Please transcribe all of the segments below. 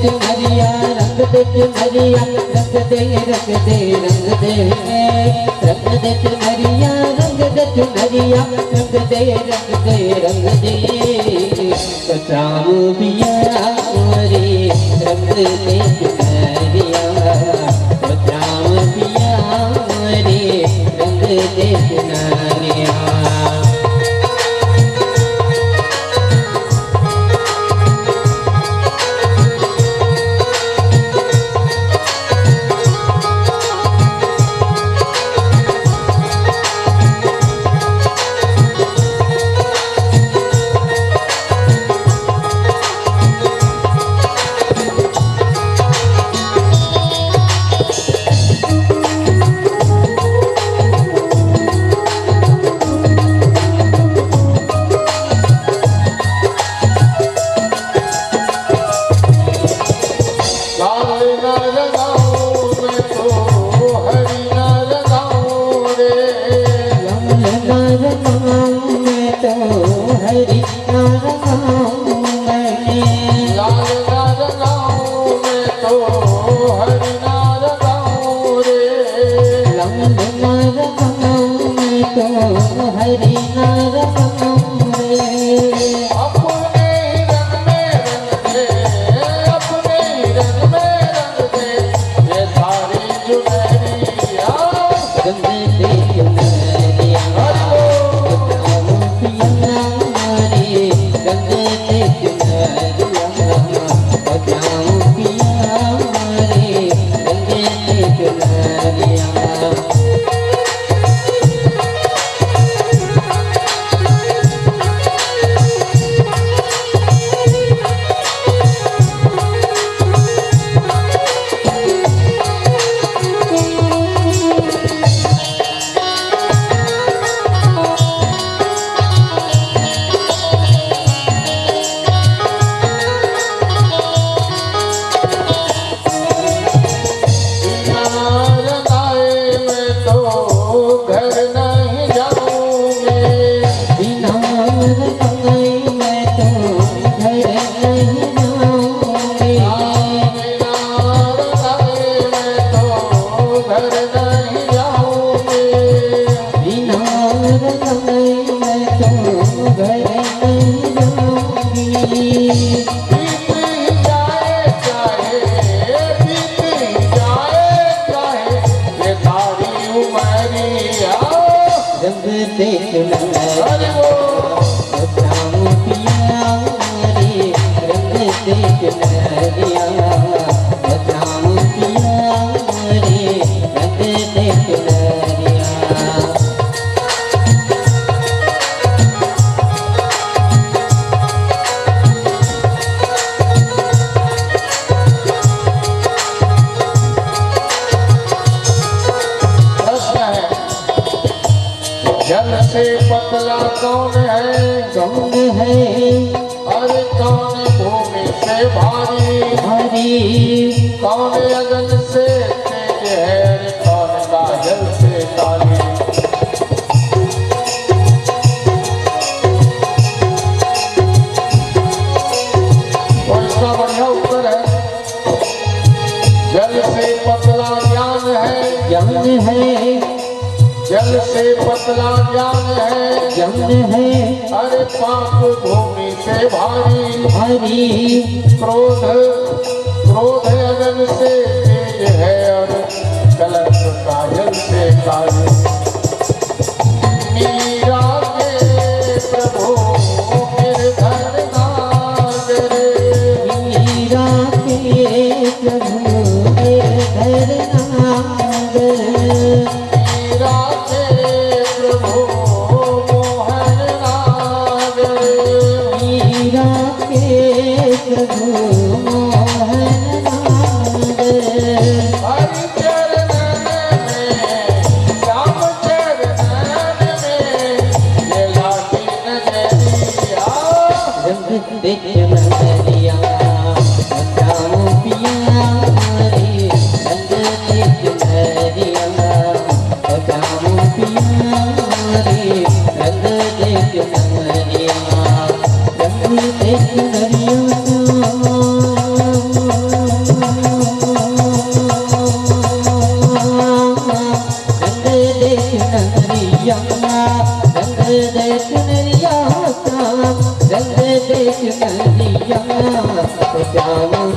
चुनरिया रंग दे चुनरिया रंग दे रंग दे रंग दे रंग दे चुनरिया रंग दे चुनरिया रंग दे रंग दे रंग दे कचाम पिया रे रंग दे चुनरिया कचाम पिया रे रंग दे चुनरिया जल से पतला कौन है? कौन है? अरे कौन भूमि से भारी? भारी। कौन अगन से तेज है? अरे कौन काजल से काली? और इसका बढ़िया उत्तर है, जल से पतला ज्ञान है। ज्ञान है। जल से पतला ज्ञान है। ज्ञान है। अरे पाप भूमि से भारी। भारी। क्रोध क्रोध अगन से तेज है और कलंक काजल से काली। मीरा के प्रभु गिरधर नागर। मीरा के प्रभु गिरधर नागर। प्रभु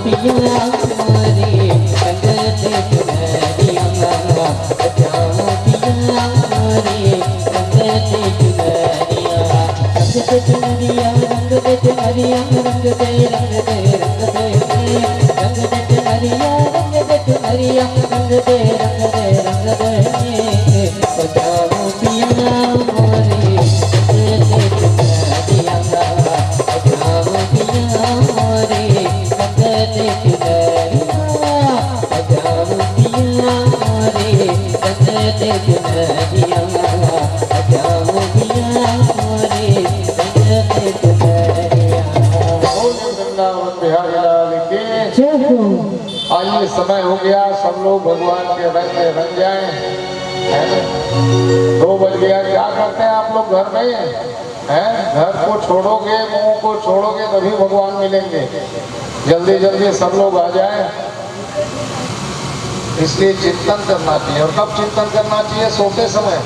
पिया मोरे रंग दे चुनरिया बचाओ पिया मोरे रंग दे चुनरिया रंग दे चुनरिया रंग दे चुनरिया रंग दे चुनरिया रंग दे चुनरिया रंग दे रंग दे बचाओ पिया मोरे रंग दे चुनरिया बचाओ पिया मोरे रंग दे चुनरिया बचाओ पिया मोरे रंग दे चुनरिया बचाओ पिया मोरे रंग दे चुनरिया। बोले वृंदावन बिहारी लाल की। आइए समय हो गया, सब लोग भगवान के रंग में रंग जाए, है ना? 2 बज गया। क्या करते हैं आप लोग घर में? हैं? घर को छोड़ोगे, मुंह को छोड़ोगे तभी भगवान मिलेंगे। जल्दी जल्दी सब लोग आ जाए। इसलिए चिंतन करना चाहिए। और कब चिंतन करना चाहिए? सोते समय,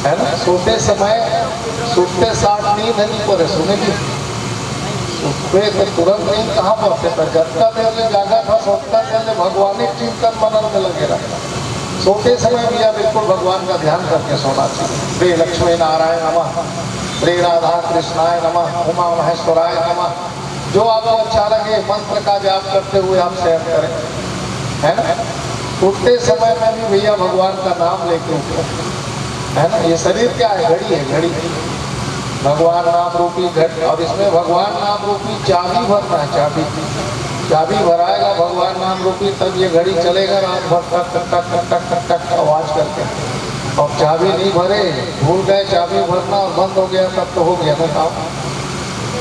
है ना? सोते समय, सोते साथ नींद नहीं पड़े, सुनेगी उसपे तो तुरंत नींद कहाँ पड़ते था? जगता देर जागा था, सोचता देर भगवानिक चिंतन मनन में लगे रहा। सोते समय भैया बिल्कुल भगवान का ध्यान करके सोना चाहिए। श्री लक्ष्मी नारायण नमः, श्री राधा कृष्णाय नमः, उमा महेश्वराय नमः। जो आपको अच्छा लगे मंत्र का जाप करते हुए आप शेयर करें, है ना? उठते समय में भी भैया भगवान का नाम लेके उठे, है ना? ये शरीर क्या है? घड़ी है, घड़ी। भगवान नाम रूपी घट, और इसमें भगवान नाम रूपी चाबी भरना है। चाबी भराएगा भगवान नाम रूपी, तब ये घड़ी चलेगा रात भर टक टक टक टक टक टक आवाज करके। और चाबी नहीं भरे, भूल गए चाबी भरना और बंद हो गया, तब तो हो गया ना काम,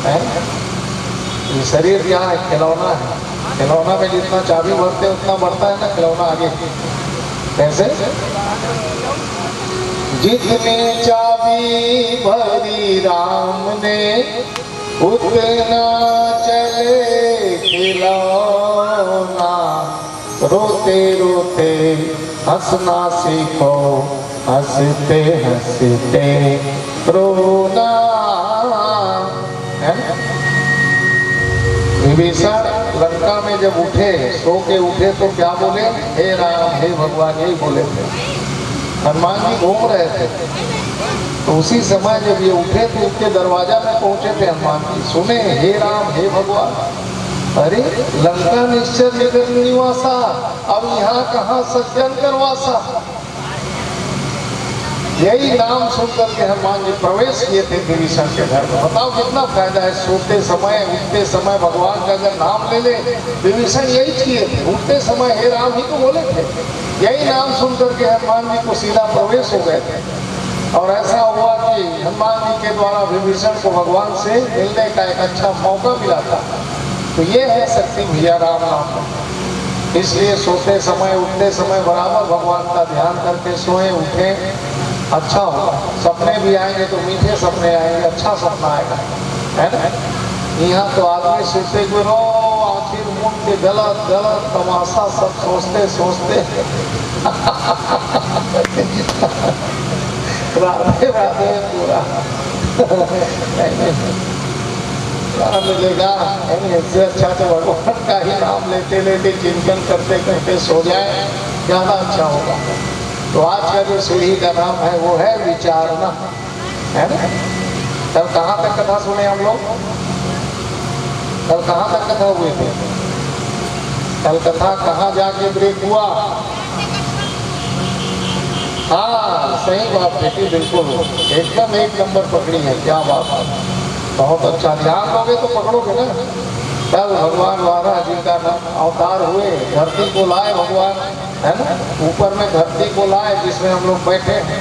है? ये शरीर क्या है? खिलौना है। खिलौना में जितना चाबी भरते उतना बढ़ता है ना खिलौना आगे। कैसे? जितने चाबी भरी राम ने उतना चले खिलौना। रोते रोते हंसना सीखो, हंसते हंसते रोना, है? विभीषण लंका में जब उठे, सो के उठे तो क्या बोले? हे राम, हे भगवान, यही बोले थे। हनुमान जी घूम रहे थे, तो उसी समय जब ये उठे तो उनके दरवाजा में पहुंचे थे हनुमान जी। सुने, हे राम, हे भगवान। अरे लंका निश्चर निगर निवासा, अब यहाँ कहाँ सज्जन करवासा। यही नाम सुनकर के हनुमान जी प्रवेश किए थे विभीषण के घर में। बताओ कितना फायदा है। सोते समय, उठते समय भगवान का अगर नाम ले ले। विभीषण यही किए थे, उठते समय हे राम ही तो बोले थे। यही नाम सुनकर के हनुमान जी को सीधा प्रवेश हो गए थे। और ऐसा हुआ कि हनुमान जी के द्वारा विभीषण को भगवान से मिलने का एक अच्छा मौका मिला था। तो ये है शक्ति भैया राम नाम। इसलिए सोते समय, उठते समय बराबर भगवान का ध्यान करके सोए, उठे, अच्छा होगा। सपने भी आएंगे तो मीठे सपने आएंगे, अच्छा सपना आएगा, है ना? यहाँ तो आदमी सोचते हुए रो, आखिर मुंह के गलत गलत तमाशा सब सोचते सोचते राधे राधे पूरा क्या मिलेगा? इससे अच्छा तो भगवान का ही नाम लेते लेते चिंतन करते करते सो जाए, ज्यादा अच्छा होगा। तो आज का जो सीढ़ी का नाम है वो है विचारना, है ना? कल कहाँ तक कथा सुने हम लोग? कल कहाँ तक कथा हुए थे? कल कथा कहाँ जाके ब्रेक हुआ? हाँ, सही बात बेटी, बिल्कुल एकदम 1 नंबर पकड़ी है। क्या बात है, बहुत अच्छा। ध्यान दोगे तो पकड़ोगे ना। कल भगवान वाराह जी का अवतार हुए, धरती को लाए भगवान, है ना? ऊपर में धरती को लाए जिसमें हम लोग बैठे हैं।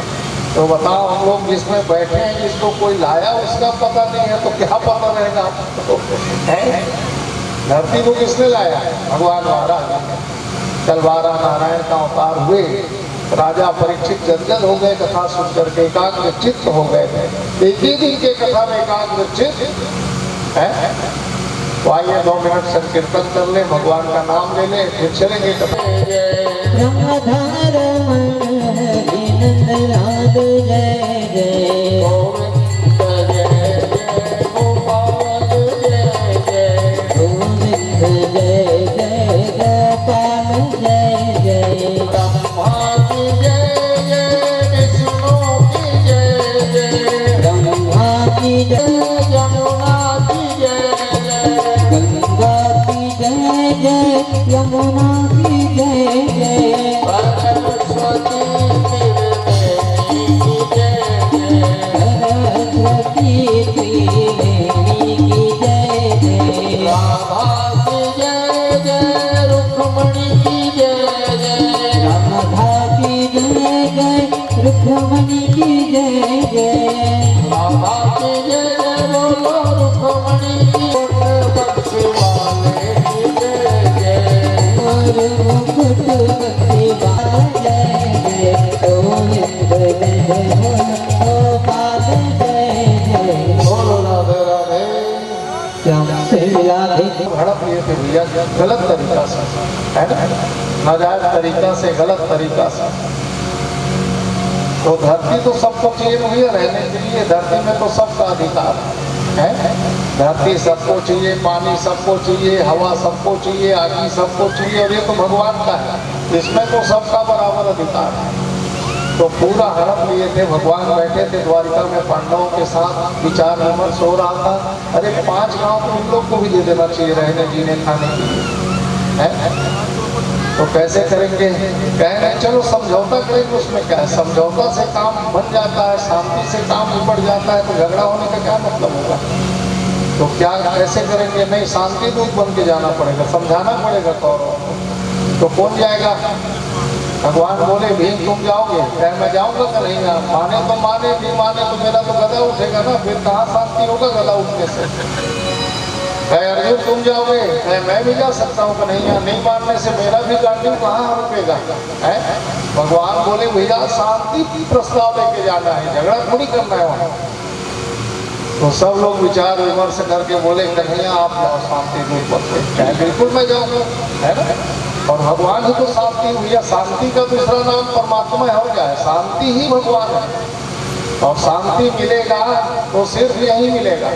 तो बताओ, हम लोग जिसमें बैठे हैं, जिसको कोई लाया उसका पता नहीं है तो क्या पता रहेगा आपको? है धरती को किसने लाया? भगवान वाराह जी। कल वाराह नारायण का अवतार हुए, राजा परीक्षित गदगद हो गए कथा सुनकर के, एकाग्र चित्त हो गए थे। एक ही दिन के कथा में एकाग्र चित्त है। तो आइए 2 मिनट संकीर्तन कर ले, भगवान का नाम ले ले, फिर चलेंगे कथा। जय जय गोविंद जय जय गोपाल जय जय ब्रह्मा की जय जय, विष्णु की जय जय, ब्रह्मा की जय यमुना की जय जय, गंगा की जय जय यमुना की जय जय सरस्वती त्रिवेणी की जय जय, सरस्वती त्रिवेणी की जय जय राधा की जय जय, रुक्मणी की जय जय, राधा की जय जय रुक्मणी की जय जय राधा की जय जय, बोलो रुक्मणी की बख्शी वाले की जय जय, और मुकुट बख्शी वाला जय जय गोविंद जय गोपाल जय जय बोलो राधे राधे। श्याम से मिला दे हड़प लिए थे भैया गलत तरीका से, है ना, नाजायज तरीका से, गलत तरीका से। तो धरती तो सबको चाहिए भैया रहने के लिए, धरती में तो सबका अधिकार है। धरती सबको चाहिए, पानी सबको चाहिए, हवा सबको चाहिए, आग सबको चाहिए, और ये तो भगवान का है, इसमें तो सबका बराबर अधिकार है। तो पूरा हड़प लिए थे, भगवान बैठे थे द्वारिका में पांडवों के साथ, विचार विमर्श हो रहा था। अरे 5 गांव तो उन लोग को भी दे देना चाहिए रहने जीने खाने के लिए, है? तो कैसे करेंगे? कह रहे चलो समझौता करेंगे, उसमें क्या है, समझौता से काम बन जाता है, शांति से काम निपट जाता है, तो झगड़ा होने का क्या मतलब होगा? तो क्या कैसे करेंगे? नहीं, शांति दूत बन के जाना पड़ेगा, समझाना पड़ेगा कौरवों को। तो कौन जाएगा? भगवान बोले भीम तुम जाओगे? क्या मैं जाऊंगा कि नहीं? माने तो माने, नहीं माने तो मेरा तो गला उठेगा ना, फिर कहाँ शांति होगा गला उठने से? कहे अर्जुन तुम जाओगे? कहे मैं भी जा सकता हूँ कि नहीं? नहीं मानने से मेरा भी गांडी कहाँ रुकेगा? है? भगवान बोले भैया शांति प्रस्ताव लेके जाना है, झगड़ा थोड़ी करना है वहाँ। तो सब लोग विचार विमर्श करके बोले कन्हैया आप जाओ शांति दूत बनते। क्या बिल्कुल मैं जाऊँगा, है ना। और भगवान ही तो शांति, भैया शांति का दूसरा नाम परमात्मा है, और क्या है? शांति ही भगवान है। और शांति मिलेगा तो सिर्फ यही मिलेगा,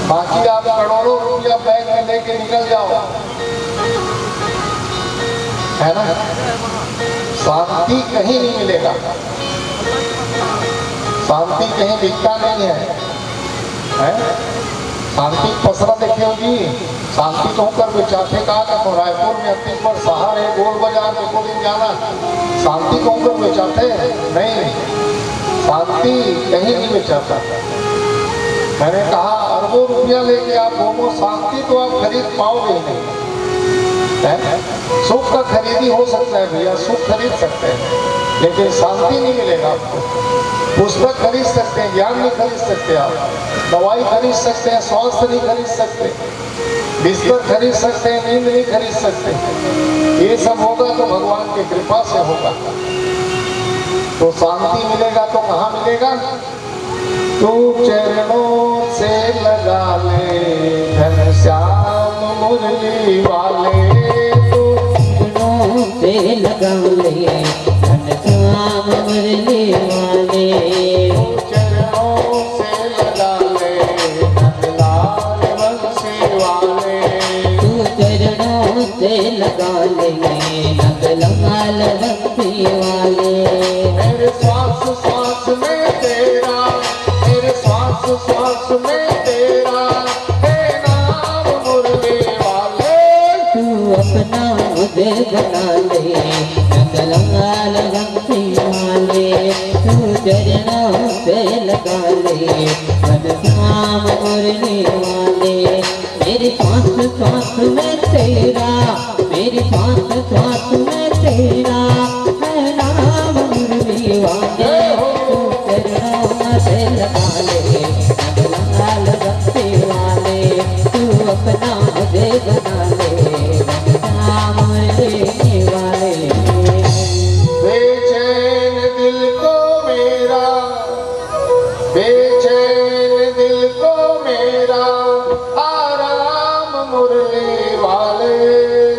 बाकी आप करोड़ों रुपया बैंक में लेके निकल जाओ, है ना, शांति कहीं नहीं मिलेगा। शांति कहीं दिखता नहीं है, है? शांति पसरा देखे होगी, शांति कहूँ कर बेचाते कहा था तो रायपुर में अंतिम पर शहर है, गोल बाजार में को दिन जाना, शांति कहूँ कर बेचाते नहीं, शांति कहीं नहीं बेचाता। मैंने कहा अरबों रुपया लेके आप घूमो, शांति तो आप खरीद पाओगे ही नहीं, है? सुख का खरीदी हो सकता है भैया, सुख खरीद सकते हैं, लेकिन शांति नहीं मिलेगा आपको। पुस्तक खरीद सकते हैं, ज्ञान नहीं खरीद सकते आप, दवाई खरीद सकते हैं, स्वास्थ्य नहीं खरीद सकते, बिस्तर खरीद सकते हैं, नींद नहीं खरीद सकते। ये सब होगा तो भगवान की कृपा से होगा। तो शांति मिलेगा तो कहाँ मिलेगा? तू चरणों से लगा ले घनश्याम मुरली वाले, तू चरणों से लगा ले घनश्याम मुरली वाले, चरणों से लगा ले नंदलाल बंसी वाले, तू चरणों से लगा ले नंदलाल बंसी वाले। मेरे श्वास श्वास में तेरा, मेरे श्वास श्वास में तेरा है नाम मुरली वाले, तू अपना मुझे बना ले नंदलाल बंसी वाले, तू चरणों से लगा ले घनश्याम मुरली वाले। मेरी सांस सांस में तेरा, मेरी सांस सांस में तेरा है नाम मुरली वाले, तू चरणों से लगा ले नंदलाल बंसी वाले, तू अपना मुझे बना ले घनश्याम मुरली वाले। बेचैन दिल को मेरा, बेचैन दिल को मेरा आराम मुरली वाले,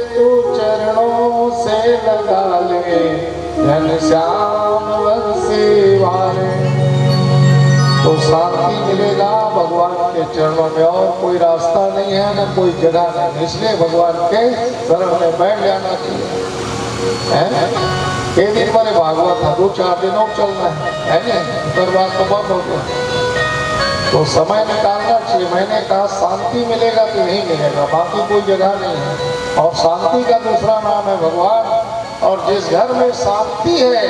तू चरणों से लगा ले घनश्याम बंसी वाले। तो शांति मिलेगा, भगवान के चरणों में, और कोई रास्ता नहीं है न कोई जगह नहीं, इसलिए भगवान के शरण में बैठ जाना चाहिए। ये दिन पर भागवत था, 2-4 दिनों चलना है नहीं, फिर बात तो बंद हो गई। तो समय निकालना चाहिए। मैंने कहा शांति मिलेगा कि नहीं मिलेगा, बाकी कोई जगह नहीं है। और शांति का दूसरा नाम है भगवान। और जिस घर में शांति है,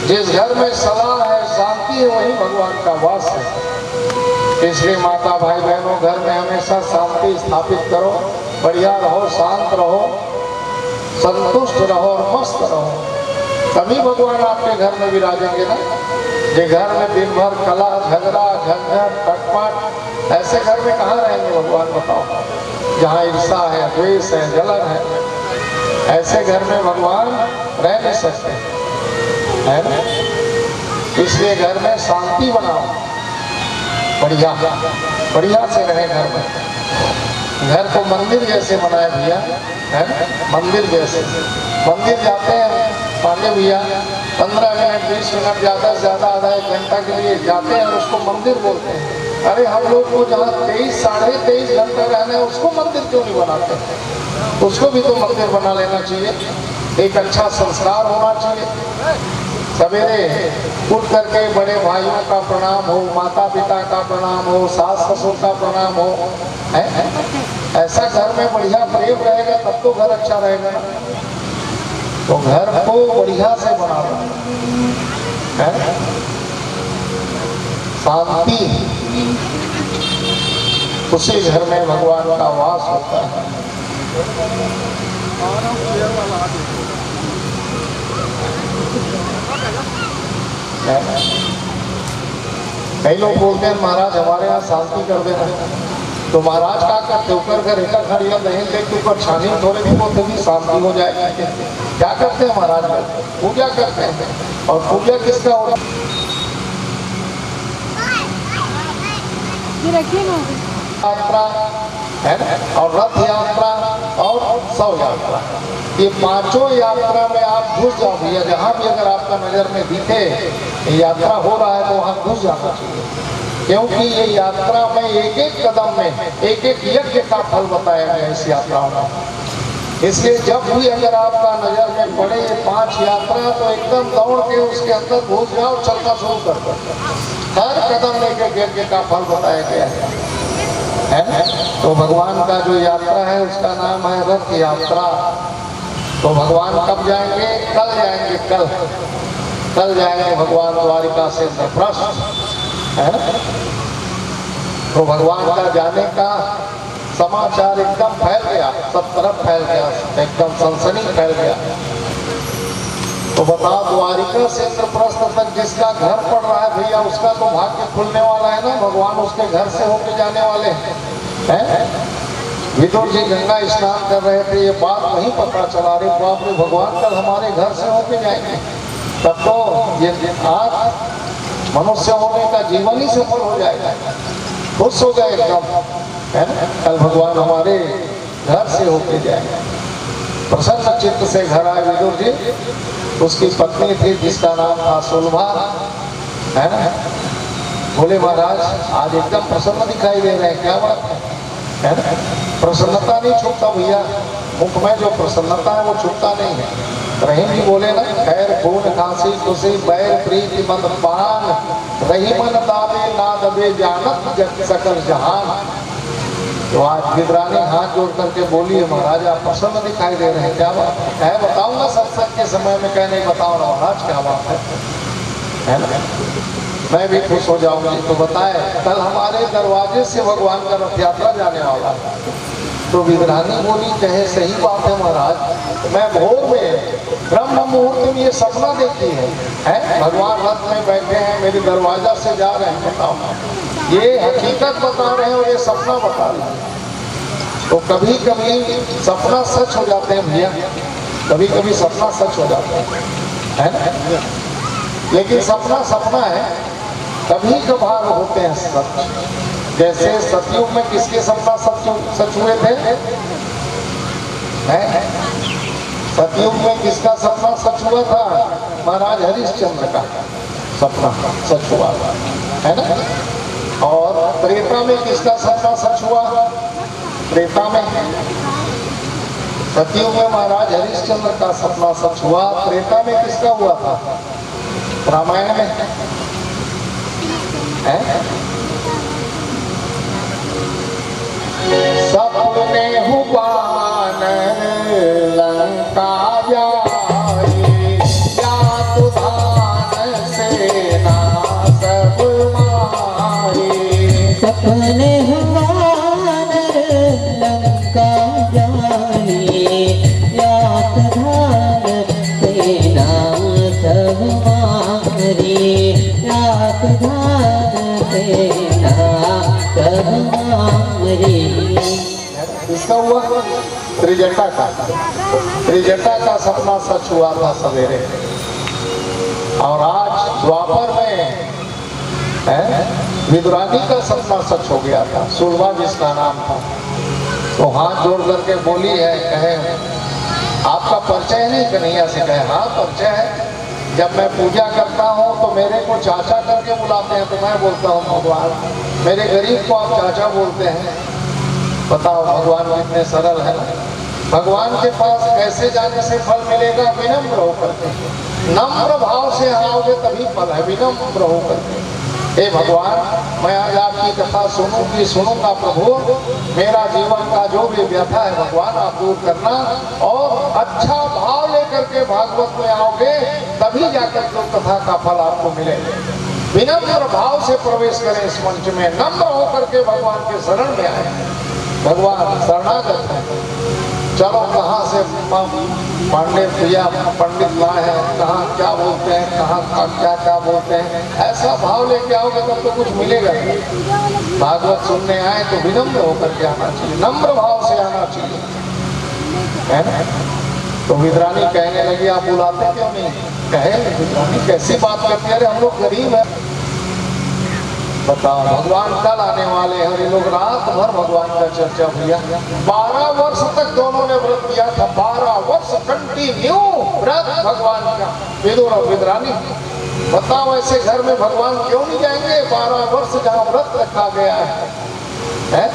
जिस घर में सलाह है, शांति है, वही भगवान का वास है। इसलिए माता भाई बहनों, घर में हमेशा शांति स्थापित करो, बढ़िया रहो, शांत रहो, संतुष्ट रहो और मस्त रहो, तभी भगवान आपके घर में विराजेंगे ना। ये घर में दिन भर कला झगड़ा झंझट खटपट, ऐसे घर में कहाँ रहेंगे भगवान बताओ। जहाँ ईर्षा है, द्वेष है, जलन है, ऐसे घर में भगवान रह नहीं सकते है ना। इसलिए घर में शांति बनाओ, बढ़िया बढ़िया से रहे घर में। घर को मंदिर जैसे बनाए भैया, है मंदिर जैसे। मंदिर जाते हैं पांडे भैया, 15 मिनट 20 मिनट, ज़्यादा से ज़्यादा आधा 1 घंटा के लिए जाते हैं, उसको मंदिर बोलते हैं। अरे हम लोग को जहाँ 23 साढ़े 23 घंटे रहना है, उसको मंदिर क्यों नहीं बनाते? उसको भी तो मंदिर बना लेना चाहिए। एक अच्छा संस्कार होना चाहिए। सवेरे उठ करके बड़े भाइयों का प्रणाम हो, माता पिता का प्रणाम हो, सास ससुर का प्रणाम हो, है? ऐसा घर में बढ़िया प्रेम रहेगा, तब तो घर अच्छा रहेगा ना। तो घर को बढ़िया से बनाओ, है? शांति, उसी घर में भगवान का वास होता है। कई लोग बोलते हैं महाराज हमारे यहाँ शांति कर देना, तो महाराज क्या करते ऊपर का रेखा खड़िया नहीं लेके ऊपर छानी थोड़े भी बोलते भी शांति हो जाएगी। क्या करते हैं महाराज? पूजा करते हैं। और पूजा किसका होता यात्रा है ना, और रथ यात्रा और शव यात्रा, ये पांचों यात्रा में आप घुस जाओ भैया। जहाँ भी अगर आपका नजर में दिखे यात्रा हो रहा है तो वहाँ घुस जाना चाहिए, क्योंकि ये यात्रा में एक एक कदम में एक एक यज्ञ का फल बताया गया इस यात्रा में। इसलिए जब भी अगर आपका नजर में पड़े ये 5 यात्रा, तो एकदम दौड़ के उसके अंदर घुस जाओ, चलना शुरू कर दो। हर कदम में एक एक यज्ञ का फल बताया गया है। तो भगवान का जो यात्रा है उसका नाम है रथ यात्रा। तो भगवान कब जाएंगे? कल जाएंगे, कल जाएंगे भगवान द्वारिका से इंद्रप्रस्थ, है ना। तो भगवान का जाने का समाचार एकदम फैल गया, सब तरफ फैल गया, एकदम सनसनी फैल गया। तो बताओ द्वारिका से इंद्रप्रस्थ तक जिसका घर पड़ रहा है भैया, उसका तो भाग्य खुलने वाला है ना। भगवान उसके घर से होके जाने वाले हैं। विदुर जी गंगा स्नान कर रहे थे, ये बात नहीं पता चला, रे बाप रे भगवान कल हमारे घर से होके जाएंगे। तब तो ये आज मनुष्य होने का जीवन ही सफल हो जाएगा। खुश हो गए एकदम, है ना, कल भगवान हमारे घर से होके जाएंगे। प्रसन्न चित्त से घर आए विदुर जी। उसकी पत्नी थी जिसका नाम था सुलभा, है ना। बोले महाराज आज एकदम प्रसन्न दिखाई दे रहे हैं, क्या बात है ना। प्रसन्नता नहीं छुपता भैया, मुख में जो प्रसन्नता है वो छुपता नहीं है। रहीम जी बोले ना, खैर खून खांसी खुशी बैर प्रीति मत पान, रही मन दावे ना दबे जानत जग सकल जहान। तो आज विद्रानी हाथ जोड़ करके बोली है महाराज आप प्रसन्न दिखाई दे रहे हैं, क्या बात है? बताऊंगा सत्संग के समय में, कह नहीं बताओ ना महाराज क्या बात है ना। मैं भी खुश हो जाऊंगी। तो बताए कल हमारे दरवाजे से भगवान का रथ यात्रा जाने वाला है। तो विद्रानी बोली कहे सही बात है महाराज, मैं भोर में ब्रह्म मुहूर्त में ये सपना देखी है भगवान रथ में बैठे हैं, मेरे दरवाजा से जा रहे हैं। बताओ ये हकीकत बता रहे हैं और ये सपना बता रहे हैं। तो कभी कभी सपना सच हो जाते हैं भैया, कभी कभी सपना सच हो जाता है ना? लेकिन सपना सपना है, कभी कभार होते हैं सच। जैसे सतयुग में किसके सपना सच हुए थे? सतयुग में किसका सपना सच हुआ था? महाराज हरिश्चंद्र का सपना सच हुआ है ना। और त्रेता में किसका सपना सच हुआ? त्रेता में सतयुग में महाराज हरिश्चंद्र का सपना सच हुआ। त्रेता में किसका हुआ था? रामायण में है? सपने हुआ लंका जाए, या तो धान सेना सब मारे। सपने हुआ लंका जाए, यात धान सेना सब मारे, यात धान सेना सब मारे। किसका हुआ? त्रिजटा का। त्रिजटा का सपना सच हुआ था सवेरे। और आज द्वापर में विदुरानी का सपना सच हो गया था। सुलभा जिसका नाम था, तो हाथ जोड़ करके बोली है, कहे आपका परिचय नहीं? कन्हैया से कहे हाँ परिचय है। जब मैं पूजा करता हूँ तो मेरे को चाचा करके बुलाते हैं, तो मैं बोलता हूँ भगवान। मेरे गरीब को आप चाचा बोलते हैं। बताओ भगवान कितने सरल है ना। भगवान के पास कैसे जाने से फल मिलेगा? विनम्र होकर के, नम्र भाव से आओगे तभी फल है, विनम्र होकर के। हे भगवान, मैं आज आपकी कथा सुनूंगा प्रभु। मेरा जीवन का जो भी व्यथा है भगवान आप दूर करना, और अच्छा भाव लेकर के भागवत में आओगे तभी जाकर के कथा का फल आपको मिलेगा। विनम्र भाव से प्रवेश करें इस मंच में, नम्र होकर के भगवान के शरण में आए। भगवान शरणागत है। चलो कहाँ से पांडे भैया पंडित लाए हैं, कहाँ क्या बोलते हैं, कहाँ क्या क्या बोलते हैं, ऐसा भाव लेके आओगे तब तो कुछ मिलेगा। भागवत सुनने आए तो विनम्र होकर के आना चाहिए, नम्र भाव से आना चाहिए, है ना। तो विदुरानी कहने लगी आप बुलाते क्यों नहीं? कहे विदुरानी कैसी बात करती है, अरे हम लोग गरीब है। बताओ भगवान कल आने वाले हैं, ये लोग रात भर भगवान का चर्चा किया। 12 वर्ष तक दोनों ने व्रत किया था, 12 वर्ष कंटिन्यू व्रत भगवान का। विदुर और विदुरानी, बताओ ऐसे घर में भगवान क्यों नहीं जाएंगे? 12 वर्ष जहाँ व्रत रखा गया है,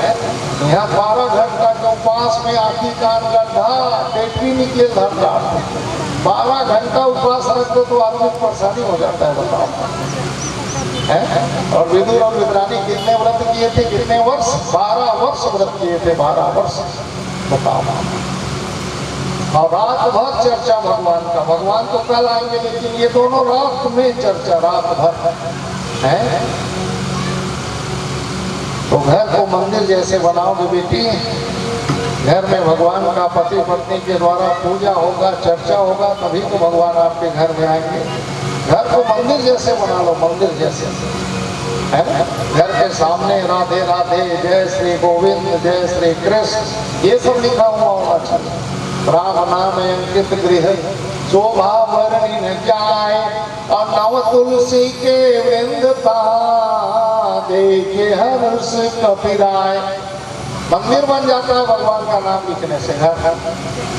यहाँ 12 घंटा के उपवास में आखी कान गड्ढा टेटवी निकले धर जाते। 12 घंटा उपवास रखते तो आदमी परेशानी हो जाता है। बताओ है? और विदुर और विदुरानी कितने व्रत किए थे? कितने वर्ष? 12 वर्ष व्रत किए थे, 12 वर्ष। बताओ। और रात भर चर्चा भगवान का। भगवान तो कल आएंगे, लेकिन ये दोनों रात में चर्चा, रात भर है। तो घर को मंदिर जैसे बनाओगे बेटी, घर में भगवान का पति पत्नी के द्वारा पूजा होगा, चर्चा होगा, तभी तो भगवान आपके घर में आएंगे। घर को मंदिर जैसे बना लो, मंदिर जैसे, है ना। घर के सामने राधे राधे, जय श्री गोविंद, जय श्री कृष्ण, ये सब लिखा हुआ होना चाहिए। राम नाम अंकित गृह, शोभा वर्णि न जाए, और नव तुलसी के वृंदता देखे हर्ष कपिराय। मंदिर बन जाता है भगवान का नाम लिखने से। घर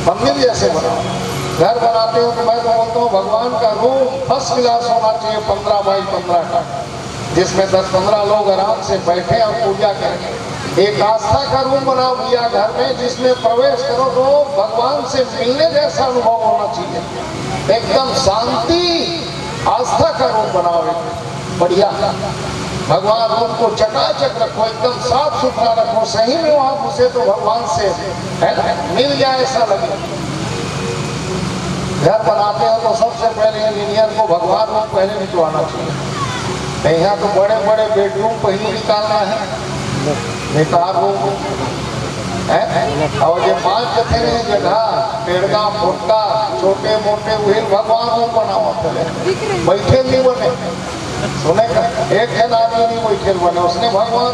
मंदिर जैसे बनाओ। घर बनाते हो तो मैं तो बोलता हूँ भगवान का रूम फर्स्ट क्लास होना चाहिए, 15 बाई 15 का, जिसमें 10-15 लोग आराम से बैठे और पूजा करें। एक आस्था का रूम बनाओ भैया घर में, जिसमें प्रवेश करो तो भगवान से मिलने जैसा अनुभव होना चाहिए। एकदम शांति आस्था का रूम बनाओ, बढ़िया। भगवान रूम को चकाचक रखो, एकदम साफ सुथरा रखो, सही में वहां घुसे तो भगवान से है मिल जाए ऐसा लगे। घर बनाते हो तो सबसे पहले इंजीनियर को भगवान रूम पहले निकलवाना चाहिए। यहाँ तो बड़े बड़े बेडरूम पहले निकालना है, बेकार रूम है। और ये 5 जगह जगह पेड़गा फुटका छोटे मोटे व्हील भगवान रूम बनाओ पहले, बैठे नहीं बने। सुने का एक जन आदमी नहीं बैठे बने, उसने भगवान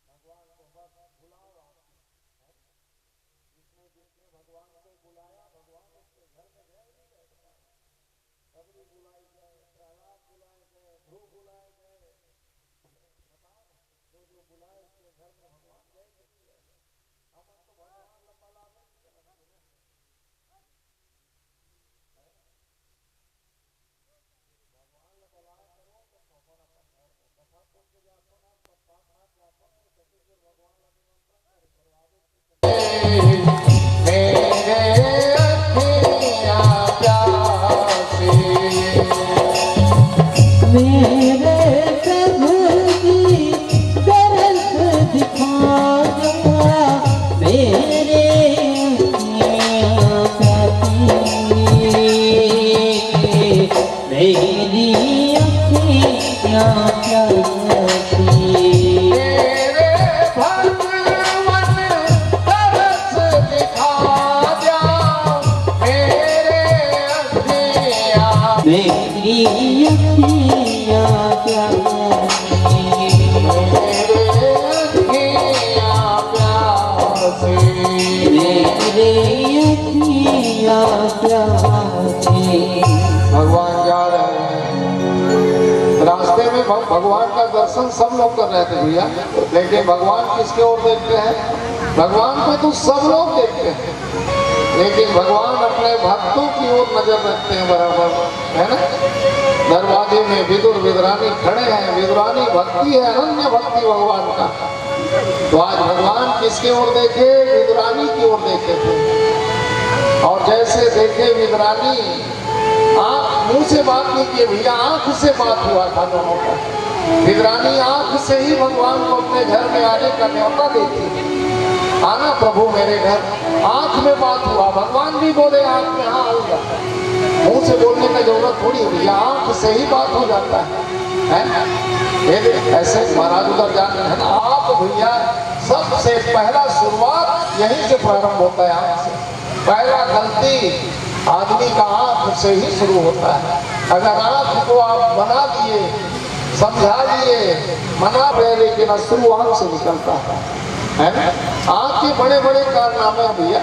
भगवान को बस बुलाओ आप, जिसने जिसने भगवान को बुलाया भगवान उसके घर में गए नहीं गए बताओ। सबरी बुलाई गए, प्रहलाद बुलाए गए, ध्रुव बुलाए गए, बताओ जो बुलाए उसके घर में भगवान गए नहीं गए। हम तो भगवान लंबा लाभ भगवान लंबा करो तो खबर अपन घर को कथा कुछ जापन आप पाठ जापन छत्तीसगढ़ भगवान निमंत्रण करे करवावे मेरे अखियां प्यासी मेरे प्रभु की दरस दिखाना मेरे अखियाँ प्यासी मेरी अखियाँ प्यासी मेरे भगवन तरस दिखा जा मेरे अखियाँ मेरी अखियाँ प्यासी मेरे अखियाँ प्यासी। भगवान जा रहे हैं रास्ते में भगवान का दर्शन सब लोग कर रहे थे भैया, लेकिन भगवान किसके ओर देखते हैं? भगवान को तो सब लोग देखते हैं, लेकिन भगवान अपने भक्तों की ओर नजर रखते हैं बराबर, है ना। दरवाजे में विदुर विदुरानी खड़े हैं, विदुरानी भक्ति है, अनन्य भक्ति भगवान का। तो आज भगवान किसके ओर देखे? विदुरानी की ओर देखे थे। और जैसे देखे विदुरानी, आंख मुंह से बात नहीं किए भैया, आंख से बात हुआ था दोनों का। विदुरानी आंख से ही भगवान को अपने घर में आने का न्योता देती, आना प्रभु मेरे घर। आंख में बात हुआ, भगवान भी बोले आंख में हाँ आऊंगा। मुंह से बोलने की जरूरत थोड़ी भैया, आंख से ही बात हो जाता है। ऐसे महाराज उधर जाने है ना, आप भैया सबसे पहला शुरुआत यहीं से प्रारंभ होता है, आंख से। पहला गलती आदमी का आंख से ही शुरू होता है। अगर आंख को आप बना दिए, समझा लिए, मना रहे, लेकिन अश्रु आंख से निकलता है ना। आंख के बड़े बड़े कारनामे भैया,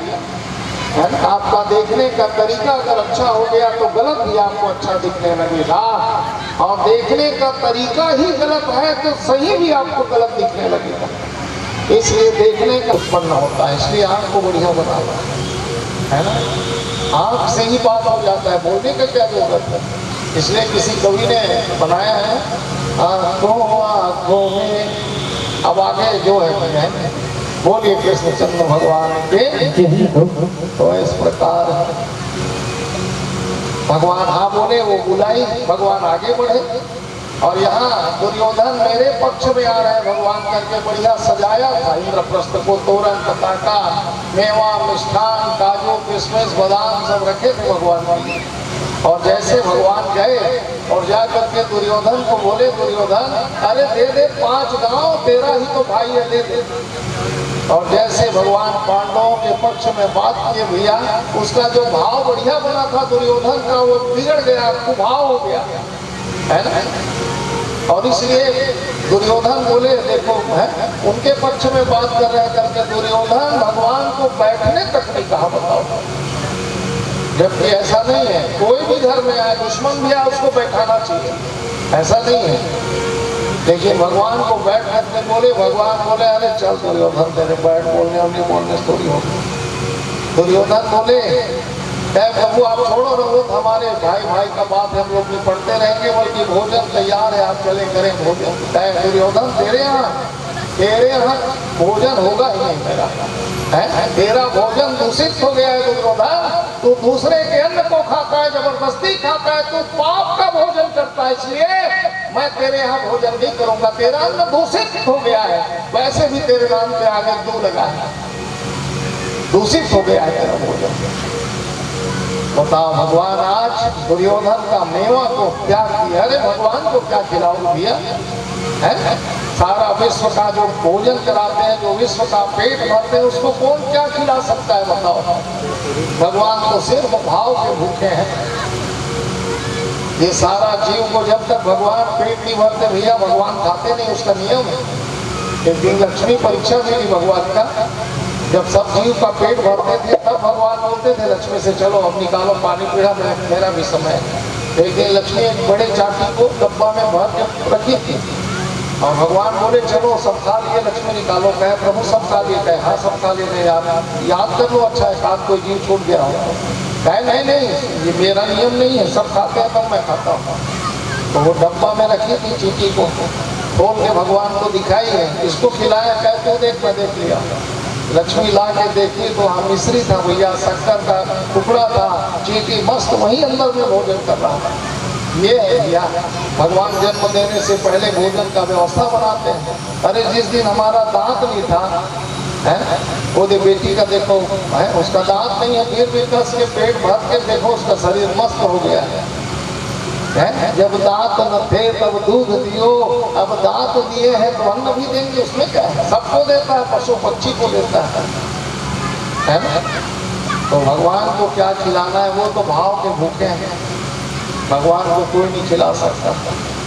है ना। आपका देखने का तरीका अगर अच्छा हो गया तो गलत भी आपको अच्छा दिखने लगेगा, और देखने का तरीका ही गलत है तो सही भी आपको गलत दिखने लगेगा। इसलिए देखने का उत्पन्न होता है, इसलिए आंख को बढ़िया बनाना है ना। आंख से ही बात हो जाता है, बोलने का क्या जरूरत है। इसलिए किसी कवि ने बनाया है आंखों आंखों में। अब आगे जो है बोलिए कृष्णचंद्र भगवान के। तो इस प्रकार भगवान हाँ बोले, वो बुलाई, भगवान आगे बढ़े। और यहाँ दुर्योधन मेरे पक्ष में आ रहे हैं भगवान करके बढ़िया सजाया था। इंद्रप्रस्थ को तोरण पताका मेवा मिष्ठान काजू किशमिश बादाम सब रखे थे भगवान की। और जैसे भगवान गए और जा करके दुर्योधन को बोले, दुर्योधन अरे दे दे 5 गांव, तेरा ही तो भाई है, दे दे। और जैसे भगवान पांडवों के पक्ष में बात किए भैया, उसका जो भाव बढ़िया बना था दुर्योधन का, वो बिगड़ गया, कुभाव हो गया, है ना। और इसलिए दुर्योधन बोले देखो है, उनके पक्ष में बात कर रहे करके दुर्योधन भगवान को बैठने तक नहीं कहा, बताओ। जबकि ऐसा नहीं है, कोई भी घर में आए, दुश्मन भी आए, उसको बैठाना चाहिए, ऐसा नहीं है। लेकिन भगवान को बैठ करके बोले, भगवान बोले अरे चल दुर्योधन तेरे बैठ, बोलने और नहीं बोलने थोड़ी हो। दुर्योधन बोले प्रभु आप छोड़ो रहो, हमारे भाई भाई का बात हम लोग भी पढ़ते रहेंगे, बल्कि भोजन तैयार है, आप चले करें भोजन। दुर्योधन तेरे यहाँ भोजन होगा ही नहीं मेरा, है तेरा भोजन दूषित हो गया है दुर्योधन। तू दूसरे के अन्न को खाता है, जबरदस्ती खाता है, तू पाप का भोजन करता है, इसलिए मैं तेरे यहाँ भोजन नहीं करूंगा। तेरा अन्न दूषित हो गया है, वैसे भी तेरे नाम पे आगे दू लगा है, दूषित हो गया है तेरा भोजन। बताओ भगवान आज दुर्योधन का मेवा को त्याग किया। अरे भगवान को क्या खिलाओ भैया, है सारा विश्व का जो भोजन कराते हैं, जो विश्व का पेट भरते हैं, उसको कौन क्या खिला सकता है बताओ। भगवान तो सिर्फ भाव के भूखे हैं, ये सारा जीव को जब तक भगवान पेट नहीं भरते भैया भगवान खाते नहीं, उसका नियम है। एक दिन लक्ष्मी परीक्षा मिली भगवान का, जब सब जीव का पेट भरते थे तब भगवान बोलते थे लक्ष्मी से चलो अब निकालो पानी पीड़ा, मेरा भी समय है। एक दिन लक्ष्मी एक बड़े चाटी को डब्बा में भर के रखी थी और भगवान बोले चलो सब खा लिए, लक्ष्मी निकालो। कहे प्रभु सब खा लिए? कहे हाँ सब खा लिए। याद कर लो, अच्छा है आज कोई जीव छूट गया हो। कहे नहीं नहीं ये मेरा नियम नहीं है, सब खाते हैं तब मैं खाता हूँ। तो वो डब्बा में रखी थी चीटी को, खोल के भगवान को दिखाई है, इसको खिलाया। कहे तू देख, मैं देख लिया। लक्ष्मी ला के देखी तो हाँ मिश्री था भैया, शक्कर का टुकड़ा था, चीटी मस्त वहीं अंदर में भोजन कर रहा था। ये है भैया भगवान जन्म देने से पहले भोजन का व्यवस्था बनाते हैं। अरे जिस दिन हमारा दांत नहीं था है, वो दे बेटी का देखो है, उसका दांत नहीं है, फिर भी कस के पेट भर के देखो उसका शरीर मस्त हो गया है। जब दांत न थे तब दूध दियो, अब दांत दिए हैं तो अन्न भी देंगे, उसमें क्या है? सबको देता है, पशु पक्षी को देता है ना? तो भगवान को क्या खिलाना है, वो तो भाव के भूखे हैं, भगवान को कोई नहीं खिला सकता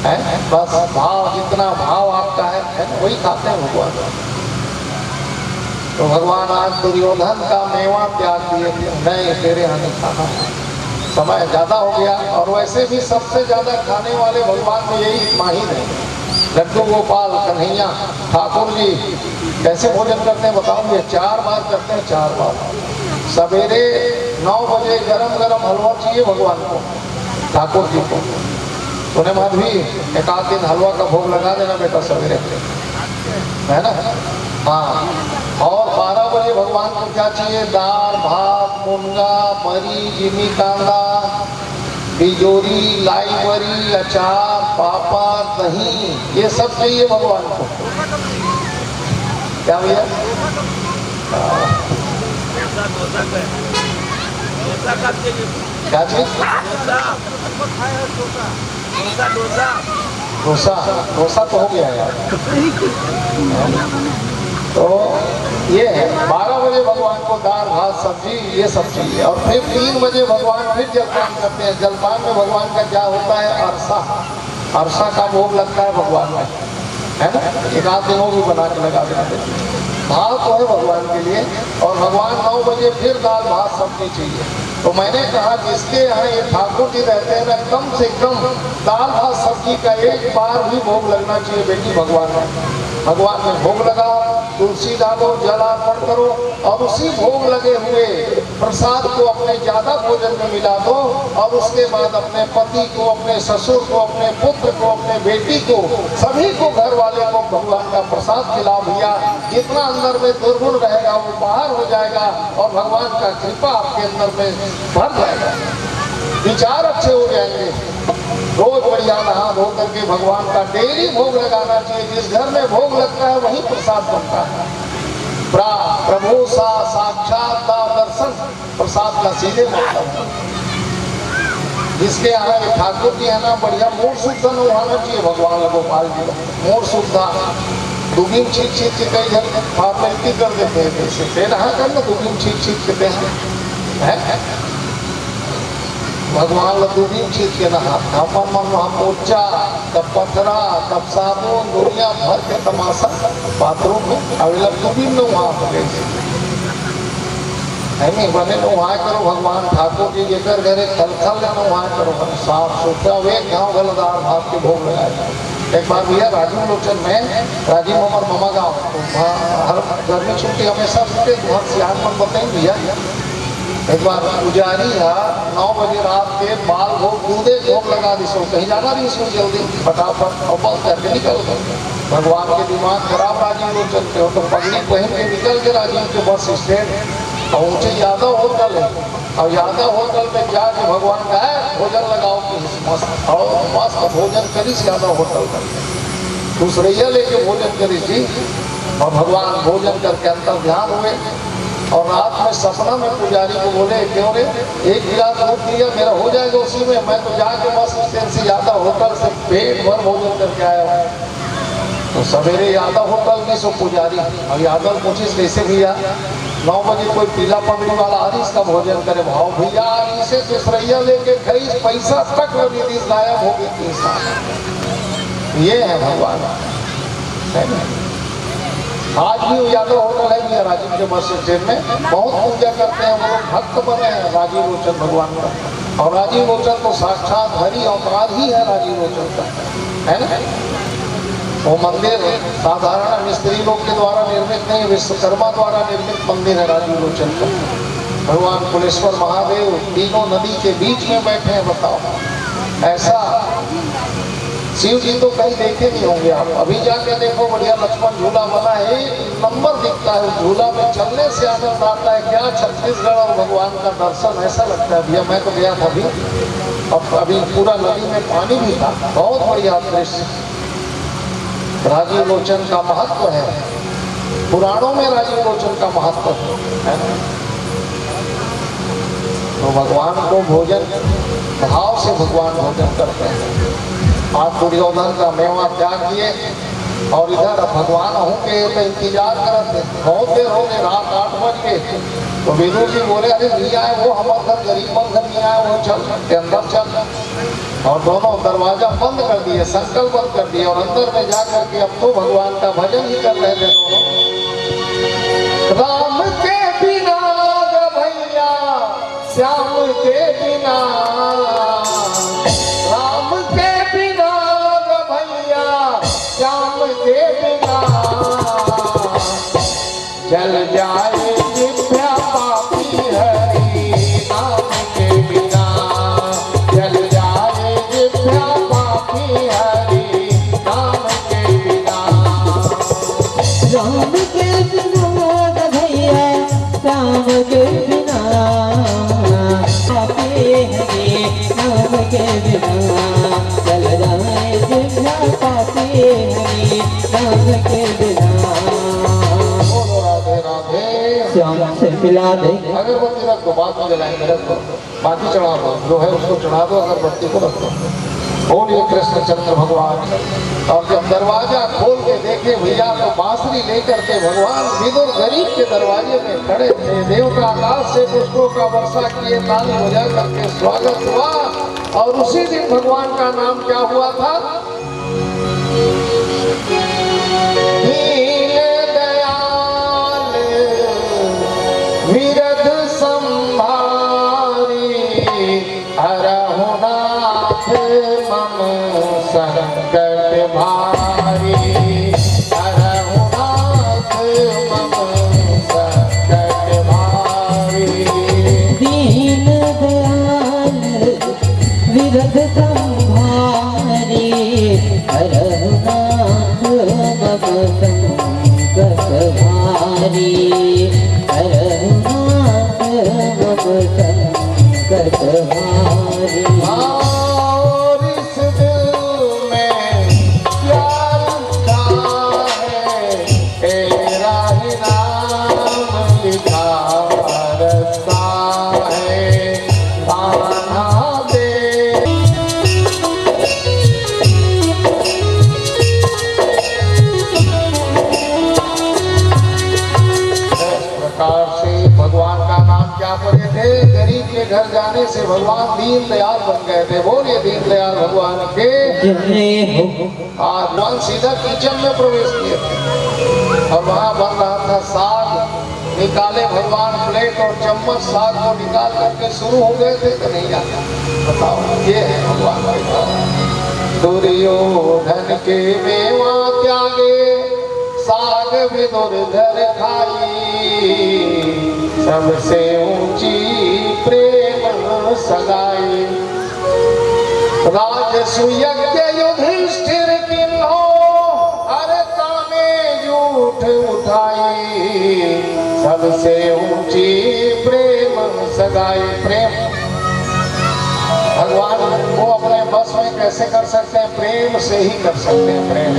है। बस भाव, जितना भाव आपका है ना, वही खाते हैं भगवान। तो भगवान आज दुर्योधन का मेवा त्याग दिए थे, नहीं तेरे यहाँ नहीं खाना, समय ज्यादा हो गया। और वैसे भी सबसे ज्यादा खाने वाले भगवान में यही माहिर है। लड्डू गोपाल कन्हैया ठाकुर जी कैसे भोजन करते हैं बताऊंगे। 4 बार करते हैं, 4 बार। सवेरे 9 बजे गरम गरम हलवा चाहिए भगवान को, ठाकुर जी को। उन्हें माधवी एक आध दिन हलवा का भोग लगा देना बेटा सवेरे, है ना? हाँ। और 12 बजे भगवान को क्या चाहिए? दाल भात, मुनगा, मरी, जिमी कांदा, बिजोरी, लाई बरी, अचार, पापड़, दही, ये सब चाहिए भगवान को। क्या भैया? क्या चीज? डोसा, डोसा तो हो गया यार। तो ये है 12 बजे भगवान को दाल भात सब्जी ये सब चाहिए। और फिर 3 बजे भगवान फिर जलपान करते हैं। जलपान में भगवान का क्या होता है? अरसा, अरसा का भोग लगता है भगवान में, है ना? एक आध दिन वो भी बना के लगा देते हैं। भाव तो है भगवान के लिए। और भगवान 9 बजे फिर दाल भात सब्जी चाहिए। तो मैंने कहा जिसके यहाँ ये ठाकुर जी रहते हैं ना, कम से कम दाल भात सब्जी का एक बार भी भोग लगना चाहिए बेटी भगवान में। भगवान में भोग लगाओ, तुलसी डालो, जल अर्पण करो और उसी भोग लगे हुए प्रसाद को अपने ज्यादा भोजन में मिला दो। और उसके बाद अपने पति को, अपने ससुर को, अपने पुत्र को, अपने बेटी को, सभी को, घर वाले को भगवान का प्रसाद खिलाओ भैया। जितना अंदर में दुर्गुण रहेगा वो बाहर हो जाएगा और भगवान का कृपा आपके अंदर में भर जाएगा, विचार अच्छे हो जाएंगे। रोज बढ़िया नहा धो करके भगवान का डेली भोग लगाना चाहिए। जिस घर में भोग लगता है वही प्रसाद बनता है। प्रभु सा साक्षात दर्शन प्रसाद का सीधे मतलब है। जिसके यहाँ ठाकुर जी है ना, बढ़िया मूड शुद्ध नहाना चाहिए भगवान गोपाल जी को। मूड शुद्धा दुगीम छीट छीट के कई जन फॉर्मेलिटी कर देते हैं, जैसे फिर हाँ करना दुगीम छीट छीट के हैं भगवान दुगीम छीट के नहा। अपन मन वहाँ पोचा, तब पथरा, तब साबुन, दुनिया भर के तमाशा बाथरूम में। अभी लग दुगीम न वहाँ पर नहीं बने न वहाँ करो। भगवान ठाकुर जी जेकर घरे खलखल न वहाँ करो, साफ सुथरा वे गाँव गलदार भात के भोग लगाए। एक बार भैया राजीव लोचन में, राजीव उमर ममा गाँव, तो हर गर्मी छुट्टी हमेशा छुट्टी वहाँ सियान मन बताएं भैया। एक बार पुजारी है 9 बजे रात के बाल भोग दूधे भोग लगा दी। सो कहीं जाना नहीं इसमें जल्दी फटाफट और बस करके निकल गए। भगवान के दिमाग खराब राजीव लोचन के हो, तो पगड़ी पहन के निकल के राजीव के बस स्टैंड पहुँचे। यादव होटल है और यादव होटल में जाके भगवान का है भोजन लगाओ कि मस्त और मस्त भोजन करीस। यादव होटल कर दूसरैया लेके भोजन करी थी और भगवान भोजन करके अंतर ध्यान हुए। और रात में सपना में पुजारी को बोले क्यों रे 1 गिलास दूध दिया, मेरा हो जाएगा उसी में। मैं तो जाके बस स्टैंड से यादव होटल से पेट भर भोजन करके आया हूँ। तो सवेरे यादव होटल में सो पुजारी और यादव पूछिस कैसे भैया 9 बजे कोई पीला पगड़ी वाला आ रही इसका भोजन करे। भाव भैया से दूसरैया लेके खरीद पैसा तक निधि गायब हो गई 3 साल। ये है भगवान। आज भी यादव होटल है भी राजीव के बस स्टैंड में, बहुत पूजा करते हैं वो लोग, भक्त बने हैं राजीव लोचन भगवान का। और राजीव लोचन तो साक्षात हरि अवतार ही है राजीव लोचन का, है ना। वो मंदिर साधारण मिस्त्री लोग के द्वारा निर्मित नहीं, विश्वकर्मा द्वारा निर्मित मंदिर है राजीव लोचन का। भगवान कुलेश्वर महादेव तीनों नदी के बीच में बैठे हैं, बताओ। ऐसा शिव जी तो कहीं देखे नहीं होंगे आप। अभी जाके देखो, बढ़िया लक्ष्मण झूला बना है, नंबर दिखता है झूला में, चलने से आनंद आता है। क्या छत्तीसगढ़ और भगवान का दर्शन, ऐसा लगता है। भैया मैं तो गया था अभी, अब अभी पूरा नदी में पानी भी था, बहुत बढ़िया दृश्य। राजीव लोचन का महत्व है, पुराणों में राजीव लोचन का महत्व है। तो भगवान को भोजन भाव से भगवान भोजन करते हैं। आज दुर्योधन का मेवा त्याग किए और इधर भगवान होंगे तो इंतजार करते, बहुत देर हो गए, रात 8 बज गए। तो विदुर जी बोले, अरे नहीं आए वो, हमारे घर गरीब घर नहीं आए, वो चल के अंदर चल। और दोनों दरवाजा बंद कर दिए, संकल्प बंद कर दिए, और अंदर में जा करके अब तो भगवान का भजन ही कर रहे थे दोनों। राम के बिना भैया श्याम के बिना, राम के बिना भैया श्याम के बिना, जल जाए जिभ्या पापी हरि नाम के बिना, जल जाए जिभ्या पापी हरि नाम के बिना। राम के बिना भैया श्याम के बिना, पापी हरि नाम के बिना, चल जाए जिभ्या पापी हरि नाम के बिना। राधे राधे श्याम से मिला दे। अगरबत्ती रख दो, बाद में जलाएंगे, रख दो, बाकी चढ़ा दो, जो है उसको चढ़ा दो, अगरबत्ती को रख दो। बोलिए कृष्णचंद्र भगवान। और जब दरवाजा खोल के देखे भैया तो बांसुरी लेकर के भगवान विदुर गरीब के दरवाजे में खड़े थे। देवता आकाश से पुष्पों का वर्षा किए, ताली बजा करके स्वागत हुआ। और उसी दिन भगवान का नाम क्या हुआ था? दीन दयाल विरध संभारी, हरहु नाथ मम संकट भारी, हरहु नाथ मम संकट भारी। दीन दयाल विरध संभारी, हरहु नाथ मम संकट भारी, हरहु नाथ मम संकट भारी। और इस दिल में प्यार का है, तेरा ही नाम लिखा रखता है, ताना दे। प्रकार से भगवान का नाम क्या पड़े थे? गरीब के घर जाने से भगवान दीन दयाल बन गए थे। बोलिए दीन दयाल भगवान के जय हो। आज भगवान सीधा किचन में प्रवेश किए थे और वहां बन रहा था साग। निकाले भगवान प्लेट और चम्मच, साग को निकाल करके शुरू हो गए थे तो नहीं आता। बताओ, ये है भगवान के काम। दुर्योधन के मेवा त्यागे, साग विदुर धर खाई, सबसे ऊंची प्रेम सगाई। राजसुयज्ञ युधिष्ठिर किन्हो, अरे ताने झूठ उठाई, सबसे ऊंची प्रेम सगाई। प्रेम भगवान को अपने बस में कैसे कर सकते हैं? प्रेम से ही कर सकते हैं। प्रेम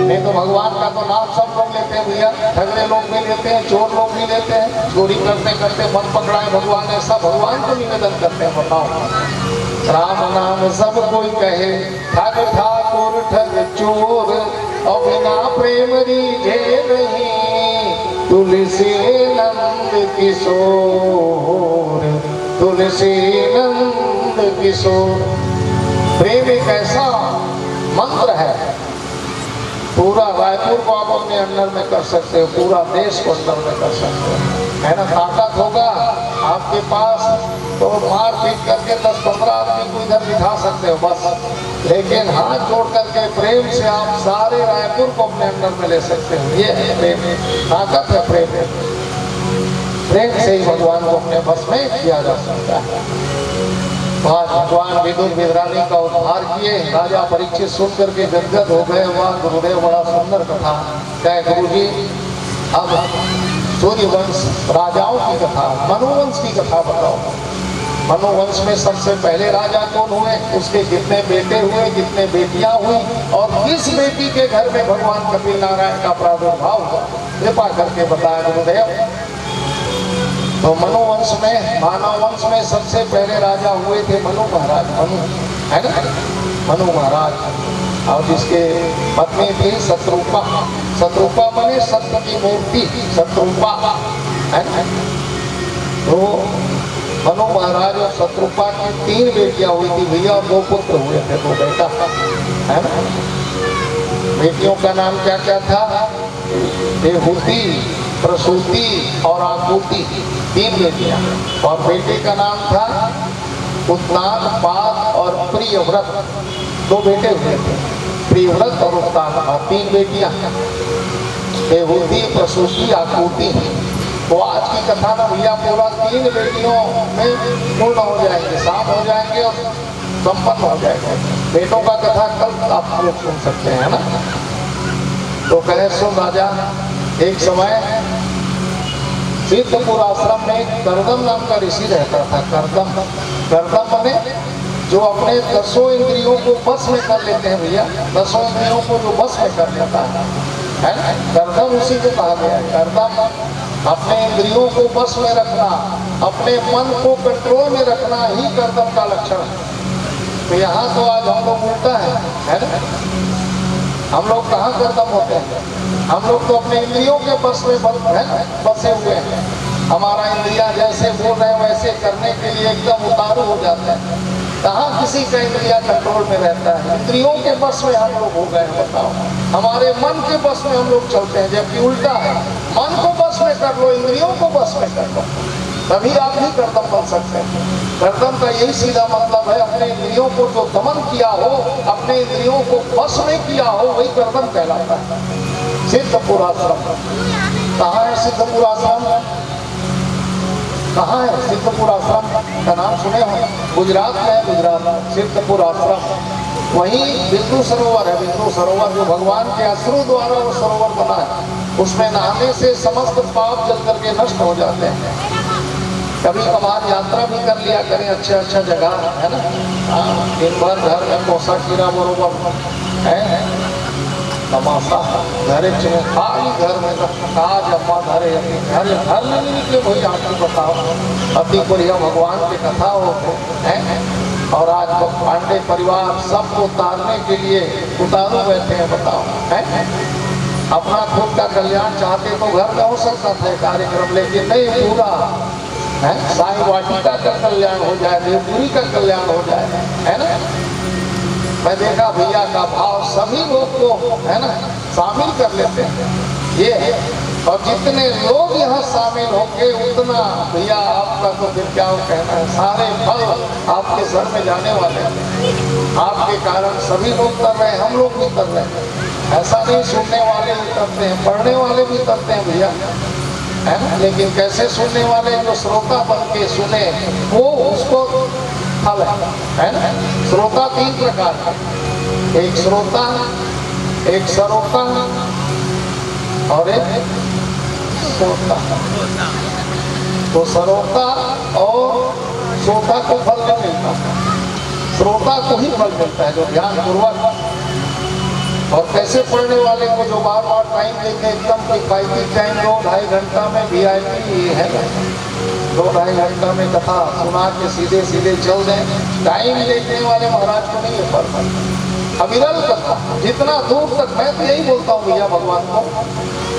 नहीं तो भगवान का तो नाम सब लोग लेते हैं भैया, ठगरे लोग भी लेते हैं, चोर लोग भी लेते हैं, चोरी करते करते मन पकड़ाए भगवान, ऐसा भगवान को निवेदन करते हैं। बताओ, राम नाम सब कोई कहे, ठग ठाकुर ठग चोर, और बिना प्रेम रीझे नहीं, तुलसी नंद किशोर, तुलसी नंद किशोर। प्रेम एक ऐसा मंत्र है, पूरा रायपुर को आप अपने अंडर में कर सकते हो, पूरा देश को अंडर में कर सकते हो, है ना। ताकत होगा आपके पास तो मार पीट करके 10-15 आदमी को इधर बिठा सकते हो बस, लेकिन हाथ जोड़ करके प्रेम से आप सारे रायपुर को अपने अंडर में ले सकते हो। ये है प्रेम, ताकत है प्रेम। प्रेम से ही भगवान को अपने बस में किया जा सकता है। आज भगवान विदुर विदुरानी का उद्धार किए, राजा परीक्षित सुन करके गदगद हो गए। वाह गुरुदेव, बड़ा सुंदर कथा। क्या गुरु जी, अब सूर्यवंश राजाओं की कथा, मनुवंश की कथा बताओ। मनुवंश में सबसे पहले राजा कौन हुए, उसके कितने बेटे हुए, कितने बेटियां हुई, और किस बेटी के घर में भगवान कपिल नारायण का प्रादुर्भाव हुआ, कृपा करके बताया गुरुदेव। तो मनुवंश में, मानव वंश में सबसे पहले राजा हुए थे मनु महाराज। मनु, है ना, मनु महाराज। और जिसके पत्नी थी शत्रुपा। शत्रुपा बने सत्य की मूर्ति, शत्रुपा, है ना। तो मनु महाराज और शत्रुपा की 3 बेटियां हुई थी भैया, और 2 पुत्र हुए थे, 2 बेटा, है ना। बेटियों का नाम क्या क्या था? देहूति, प्रसूति और आकुति, 3 बेटियां। और बेटे का नाम था उत्तान, पाद और प्रियव्रत, 2 बेटे हुए थे, प्रियव्रत और उत्तान, और 3 बेटियां, देहूति, प्रसूति, आकुति। तो आज की कथा ना भैया पूरा 3 बेटियों में पूर्ण हो जाएंगे, शाम हो जाएंगे और संपन्न हो जाएंगे। बेटों का कथा कल आप लोग सुन सकते हैं ना। तो कहे सुन राजा, एक समय सिद्धपुर आश्रम में करदम नाम का ऋषि रहता था। करदम, करदम माने जो अपने 10 इंद्रियों को बस में कर लेते हैं भैया, 10 इंद्रियों को जो बस में कर लेता है ना, करदम उसी को कहा गया है। करदम अपने इंद्रियों को बस में रखना, अपने मन को कंट्रोल में रखना ही करदम का लक्षण है। तो यहाँ तो आज हम लोग उल्टा है ना। हम लोग कहाँ करदम होते हैं? हम लोग तो अपने इंद्रियों के बस में बसे हुए हैं। हमारा इंद्रिया जैसे बोल रहे हैं वैसे करने के लिए एकदम उतारू हो जाते हैं। कहाँ किसी का इंद्रिया कंट्रोल में रहता है? इंद्रियों के बस में हम लोग हो गए हैं, बताओ। हमारे मन के बस में हम लोग चलते हैं, जबकि उल्टा है। मन को बस में कर लो, इंद्रियों को बस में कर लो, तभी आप भी करदम बन सकते हैं। करदम का यही सीधा मतलब है, अपने इंद्रियों को जो दमन किया हो, अपने इंद्रियों को बस में किया हो, वही करदम कहलाता है। सिद्धपुर आश्रम कहाँ है? सिद्धपुर आश्रम कहाँ है? सिद्धपुर आश्रम का नाम सुने हो? गुजरात में है, गुजरात, सिद्धपुर आश्रम। वहीं बिंदु सरोवर है, बिंदु सरोवर जो भगवान के अश्रु द्वारा वो सरोवर बना है। उसमें नहाने से समस्त पाप जल करके नष्ट हो जाते हैं। कभी कभार यात्रा भी कर लिया करें, अच्छा जगह है ना। दिन भर घर में पोसा कीड़ा बरोबर है, तमाशा घरे खाली घर में काज अम्मा धरे घर घर नहीं निकले। वही आपको बताओ, अति बढ़िया भगवान की कथा होते हैं। और आज पांडे परिवार सबको उतारने के लिए उतारू बैठे हैं, बताओ है। अपना खुद का कल्याण चाहते तो घर में हो सकता था कार्यक्रम, लेकिन नहीं, पूरा है साई वाटिका का कल्याण हो जाए, देवपुरी का कल्याण हो जाए, है ना। मैं देखा भैया का भाव सभी लोग को है ना शामिल कर लेते हैं, ये है। और जितने लोग यहाँ शामिल होंगे उतना भैया आपका तो फिर क्या कहना है, सारे फल आपके सर में जाने वाले हैं। आपके कारण सभी लोग कर रहे हैं, हम लोग भी कर रहे हैं। ऐसा नहीं सुनने वाले भी करते हैं, पढ़ने वाले भी करते हैं भैया, है ना। लेकिन कैसे सुनने वाले? जो श्रोता बन के सुने वो उसको फल है ना। श्रोता 3 प्रकार का, एक श्रोता, एक सरोता और एक श्रोता। तो सरोता और श्रोता को फल नहीं मिलता, श्रोता को ही फल मिलता है जो ध्यान पूर्वक। और कैसे पढ़ने वाले को जो बार बार टाइम देते एकदम किफायती टाइम 2-2.5 घंटा में VIP है ना, 2-2.5 घंटा में कथा सुना के सीधे चल दें। टाइम देखने वाले महाराज को नहीं है फल। अविरल कथा, जितना दूर तक, मैं तो यही बोलता हूँ भैया भगवान को,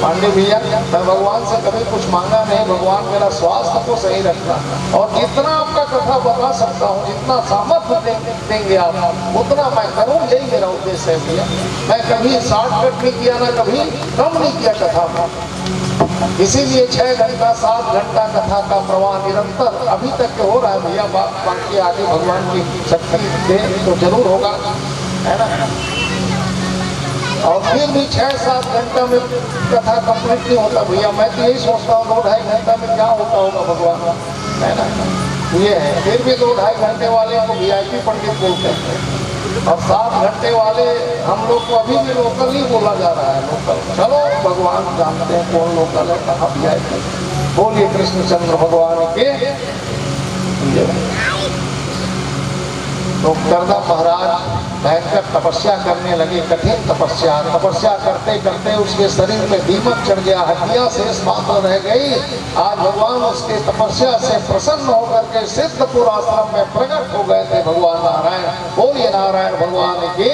पांडे भैया, मैं भगवान से कभी कुछ मांगा नहीं, भगवान मेरा स्वास्थ्य को सही रखना, और जितना आपका कथा बता सकता हूँ, जितना सामर्थ्य देंगे आप उतना मैं करूँ, यही मेरा उद्देश्य है भैया। मैं कभी शॉर्टकट नहीं किया, ना कभी कम नहीं किया कथा में। इसीलिए 6 घंटा 7 घंटा कथा का प्रवाह निरंतर अभी तक के हो रहा है भैया। बाकी आगे भगवान की शक्ति दे तो जरूर होगा, है ना। और फिर भी 6-7 घंटा में कथा कंप्लीट नहीं होता भैया। मैं तो यही सोचता हूँ 2-2.5 घंटा में क्या होता होगा भगवान, है ना। ये है, फिर भी 2-2.5 घंटे वाले को VIP पंडित बोलते हैं, और 7 घंटे वाले हम लोग को अभी भी लोकल ही बोला जा रहा है, लोकल। चलो भगवान जानते हैं कौन लोकल है, कहाँ VIP। बोलिए कृष्णचंद्र भगवान के। तो करदा महाराज भयंकर तपस्या करने लगे, कठिन तपस्या। तपस्या करते करते उसके शरीर में दीमक चढ़ गया, हड्डियां शेष मात्र रह गई। आज भगवान उसके तपस्या से प्रसन्न होकर के सिद्धपुर आश्रम में प्रकट हो गए थे भगवान नारायण। बोलिए नारायण भगवान के।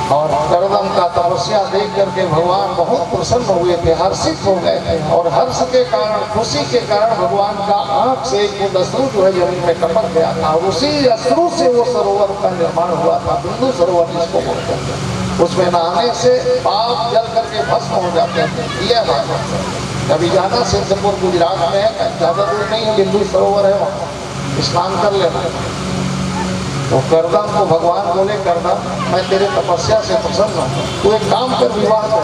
और करदम का तपस्या देख करके भगवान बहुत प्रसन्न हुए थे, हर्षित हो गए थे, और हर्ष के कारण, खुशी के कारण भगवान का आंख से एक बूंद अश्रु जो है जमीन में टपक गया था। उसी अश्रु से वो सरोवर का निर्माण हुआ था, बिंदु सरोवर जिसको बोलते हैं। उसमें नहाने से पाप जल करके भस्म हो जाते थे। यह बात कभी जाना, सिद्धपुर गुजरात में है, ज्यादा दूर नहीं, बिंदु सरोवर है, वहाँ स्नान कर लेना। तो करदम को भगवान बोले, करदम मैं तेरे तपस्या से प्रसन्न हूँ, तू एक काम कर, विवाह कर।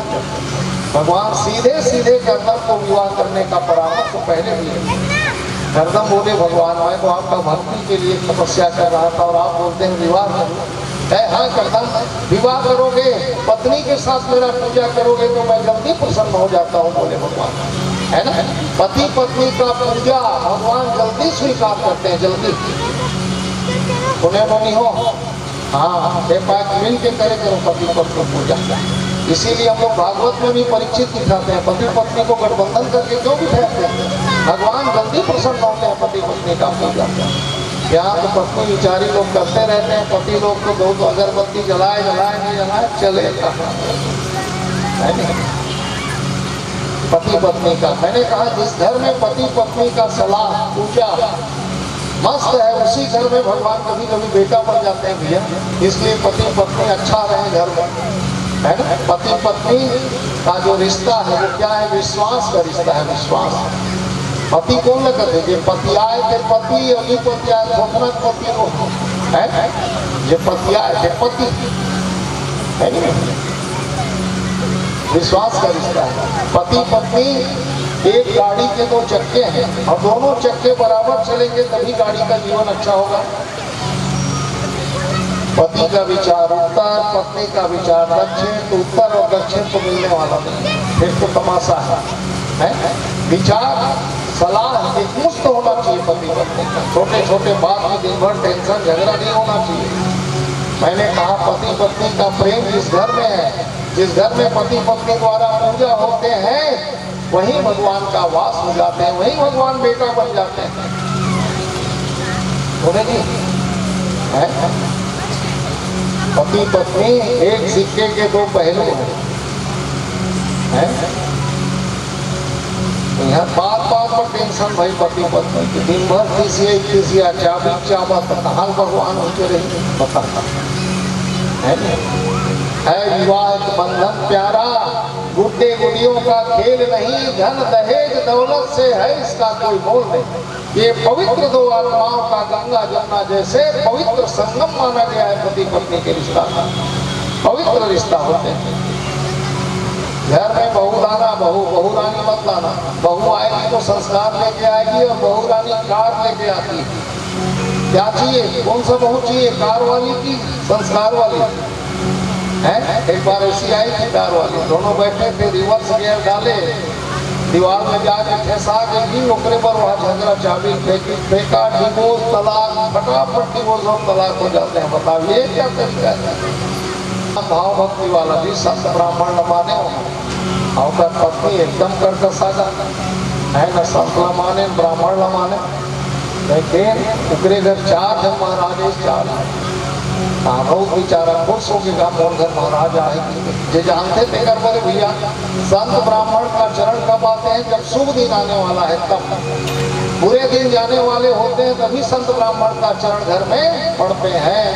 भगवान सीधे सीधे करदम को विवाह करने का परामर्श तो पहले दिए। करदम बोले, भगवान मैं तो आपका भक्ति के लिए तपस्या कर रहा था, और आप बोलते हैं विवाह करो। हाँ करदम, विवाह करोगे, पत्नी के साथ मेरा पूजा करोगे तो मैं जल्दी प्रसन्न हो जाता हूँ, बोले भगवान, है ना। पति पत्नी का पूजा भगवान जल्दी स्वीकार करते हैं, जल्दी। उन्हें तो नहीं हो, हाँ मिल के करे करो पति पत्नी पूजा। इसीलिए हम लोग भागवत में भी परीक्षित दिखाते हैं, पति पत्नी को गठबंधन करके क्यों बिठाते हैं। भगवान जल्दी प्रसन्न होते हैं पति पत्नी का पूजा। यहाँ तो पत्नी विचारी लोग करते रहते हैं, पति लोग तो बहुत अगरबत्ती जलाए नहीं जलाए चले, पति पत्नी का। मैंने कहा जिस घर में पति पत्नी का सलाह पूजा मस्त है, उसी घर में भगवान कभी कभी बेटा बन जाते हैं भैया। इसलिए पति पत्नी अच्छा रहे घर में, है ना। पति पत्नी का जो रिश्ता है वो क्या है, विश्वास का रिश्ता है, विश्वास। पति कौन लगते थे, पति आए थे पति, अभी पति आए थोड़ा पति को है, ये पति आए थे पति, है नहीं। विश्वास का रिश्ता है। पति पत्नी एक गाड़ी के 2 चक्के हैं, और दोनों चक्के बराबर चलेंगे तभी गाड़ी का जीवन अच्छा होगा। पति का विचार उत्तर, पत्नी का विचार दक्षिण, तो उत्तर और दक्षिण तो मिलने वाला नहीं, फिर तो तमाशा है। विचार सलाह एक मुक्त होना चाहिए पति पत्नी का। छोटे छोटे बात में दिन भर टेंशन झगड़ा नहीं होना चाहिए। मैंने कहा पति पत्नी का प्रेम जिस घर में है, जिस घर में पति पत्नी द्वारा पूजा होते हैं, वहीं भगवान का वास हो जाते हैं, वहीं भगवान बेटा बन जाते हैं। है पति पत्नी एक सिक्के के 2 पहलू हैं, है? यहाँ बात पर टेंशन भाई पति पत्नी की, दिन भर किसिया चाबी चाबत कहाँ भगवान होते रहे बताता है। विवाह बंधन प्यारा, गुड्डे गुड़ियों का खेल नहीं, धन दहेज दौलत से है इसका कोई मोल नहीं। ये पवित्र 2 आत्माओं का गंगा जमुना जैसे पवित्र संगम माना गया है। पति पत्नी के रिश्ता का पवित्र रिश्ता होते हैं। घर में बहू लाना, बहू रानी मत लाना। बहू आएगी तो संस्कार लेके आएगी, और बहू रानी कार लेके आती है। क्या चाहिए, कौन सा बहू चाहिए, कार वाली की संस्कार वाली है। एक बार ऐसी आई थी कार वाली, दोनों बैठे थे, रिवर्स गियर डाले, दीवार में जाके ठेसा गई, ओकरे पर वहाँ झगड़ा चाबी फेंका, डिवोर्स तलाक, फटाफट डिवोर्स और तलाक हो जाते हैं। बताओ ये क्या तरीका है। भाव भक्ति वाला भी संत ब्राह्मण न माने, और पत्नी एकदम कर सागा है न, संत न माने ब्राह्मण न माने। लेकिन उकरे घर 4 जन महाराज, 4 बहुत बेचारा खुश हो गया मोहनधन महाराज आएंगे। ये जानते थे कर बोले भैया संत ब्राह्मण का चरण कब आते हैं? जब शुभ दिन आने वाला है तब। बुरे दिन जाने वाले होते हैं तभी संत ब्राह्मण का चरण घर में पड़ते हैं।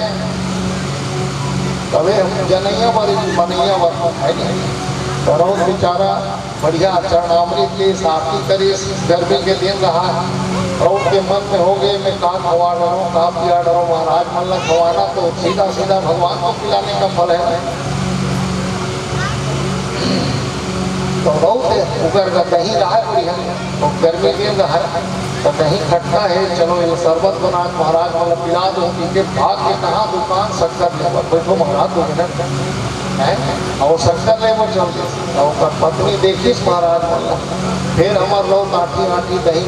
तबे हम जनैया मनैया है नहीं। करो बेचारा बढ़िया चरणामृत के साथी करे। गर्मी के दिन रहा और के मन में हो गए मैं कहाँ खवा डरो कहाँ पिया डरो। महाराज मतलब खवाना तो सीधा सीधा भगवान को पिलाने का फल है। तो बहुत उगर का दही रहा है बढ़िया तो गर्मी दिन रहा है तो दही खट्टा है। चलो ये शरबत बना महाराज मतलब पिला दो क्योंकि भाग के कहाँ दुकान शक्कर ले बैठो मंगा 2 मिनट है और शक्कर ले वो चलते और पत्नी देखिस महाराज मतलब फिर हमार लोग आठी दही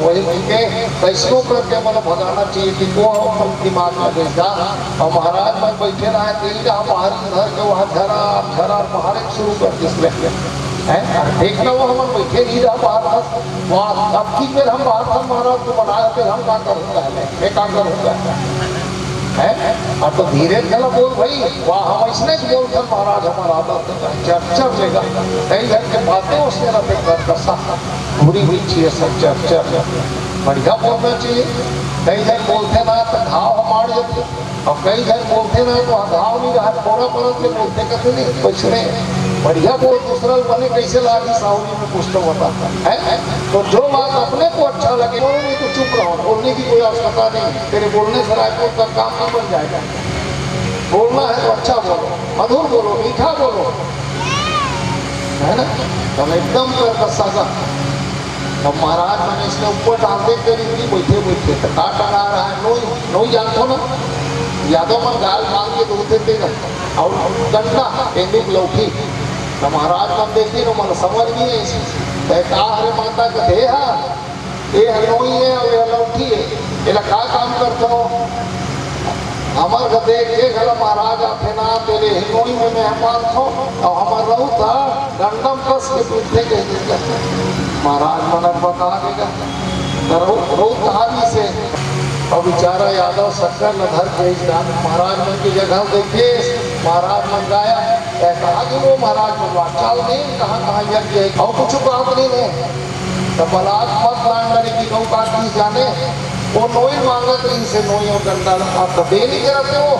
वही के कैसो करके मतलब भगाना चाहिए कि वो अपन दिमाग में भेजा। और महाराज में बैठे रहा है बाहरी घर के वहाँ झरा बाहर शुरू कर दिसले है देखना वो हम बैठे नहीं रहा बाहर वहाँ अब की फिर हम बाहर था महाराज को बनाया फिर हम क्या करूँगा मैं क्या करूँगा है। और तो धीरे चला बोल भाई वाह हम इसने बोल कर महाराज हमारा चर्चा लेगा कई घर के बातें उसने रखे कर पूरी हुई चाहिए सब चर्चा बढ़िया बोलना चाहिए। कई घर बोलते ना तो घाव मार जाते और कई घर बोलते ना तो घाव नहीं रहा थोड़ा परत में बोलते कहते नहीं कुछ नहीं बढ़िया बोल दूसरा बने कैसे लागी सावनी में कुछ तो बताता है। तो जो बात अपने को अच्छा लगे वो नहीं तो चुप रहो बोलने की कोई आवश्यकता नहीं। तेरे बोलने से रायपुर का काम नहीं बन जाएगा। बोलना है तो अच्छा बोलो मधुर बोलो मीठा बोलो है ना। तो एकदम साजा तो महाराज मैंने इसके ऊपर डालते करी थी बैठे बैठे तो काट टंगा रहा है नोई जानते ना यादव मन गाल मांग के दूसरे देगा और डंडा तेंदुक लौकी तो महाराज मन देखी तो मन समझ नहीं है कहा हरे माता के थे ये हनोई है और ये लौकी है ये क्या काम करते हो हमार गदे के घर महाराज आते ना तेरे हिनोई में मेहमान थो और हमार रहू था डंडम कस के पूछते के महाराज मन बता देगा रहू कहानी से और बेचारा यादव शक्कर न धर के महाराज मन की जगह देखिए महाराज मन गाया कहा कि वो महाराज मन चल नहीं कहाँ यज्ञ है और कुछ बात नहीं है तो बलात् मत लांडरी की गौ काटी जाने वो नोई मांगत रही से नोई और डंडा आप तो दे नहीं करते हो।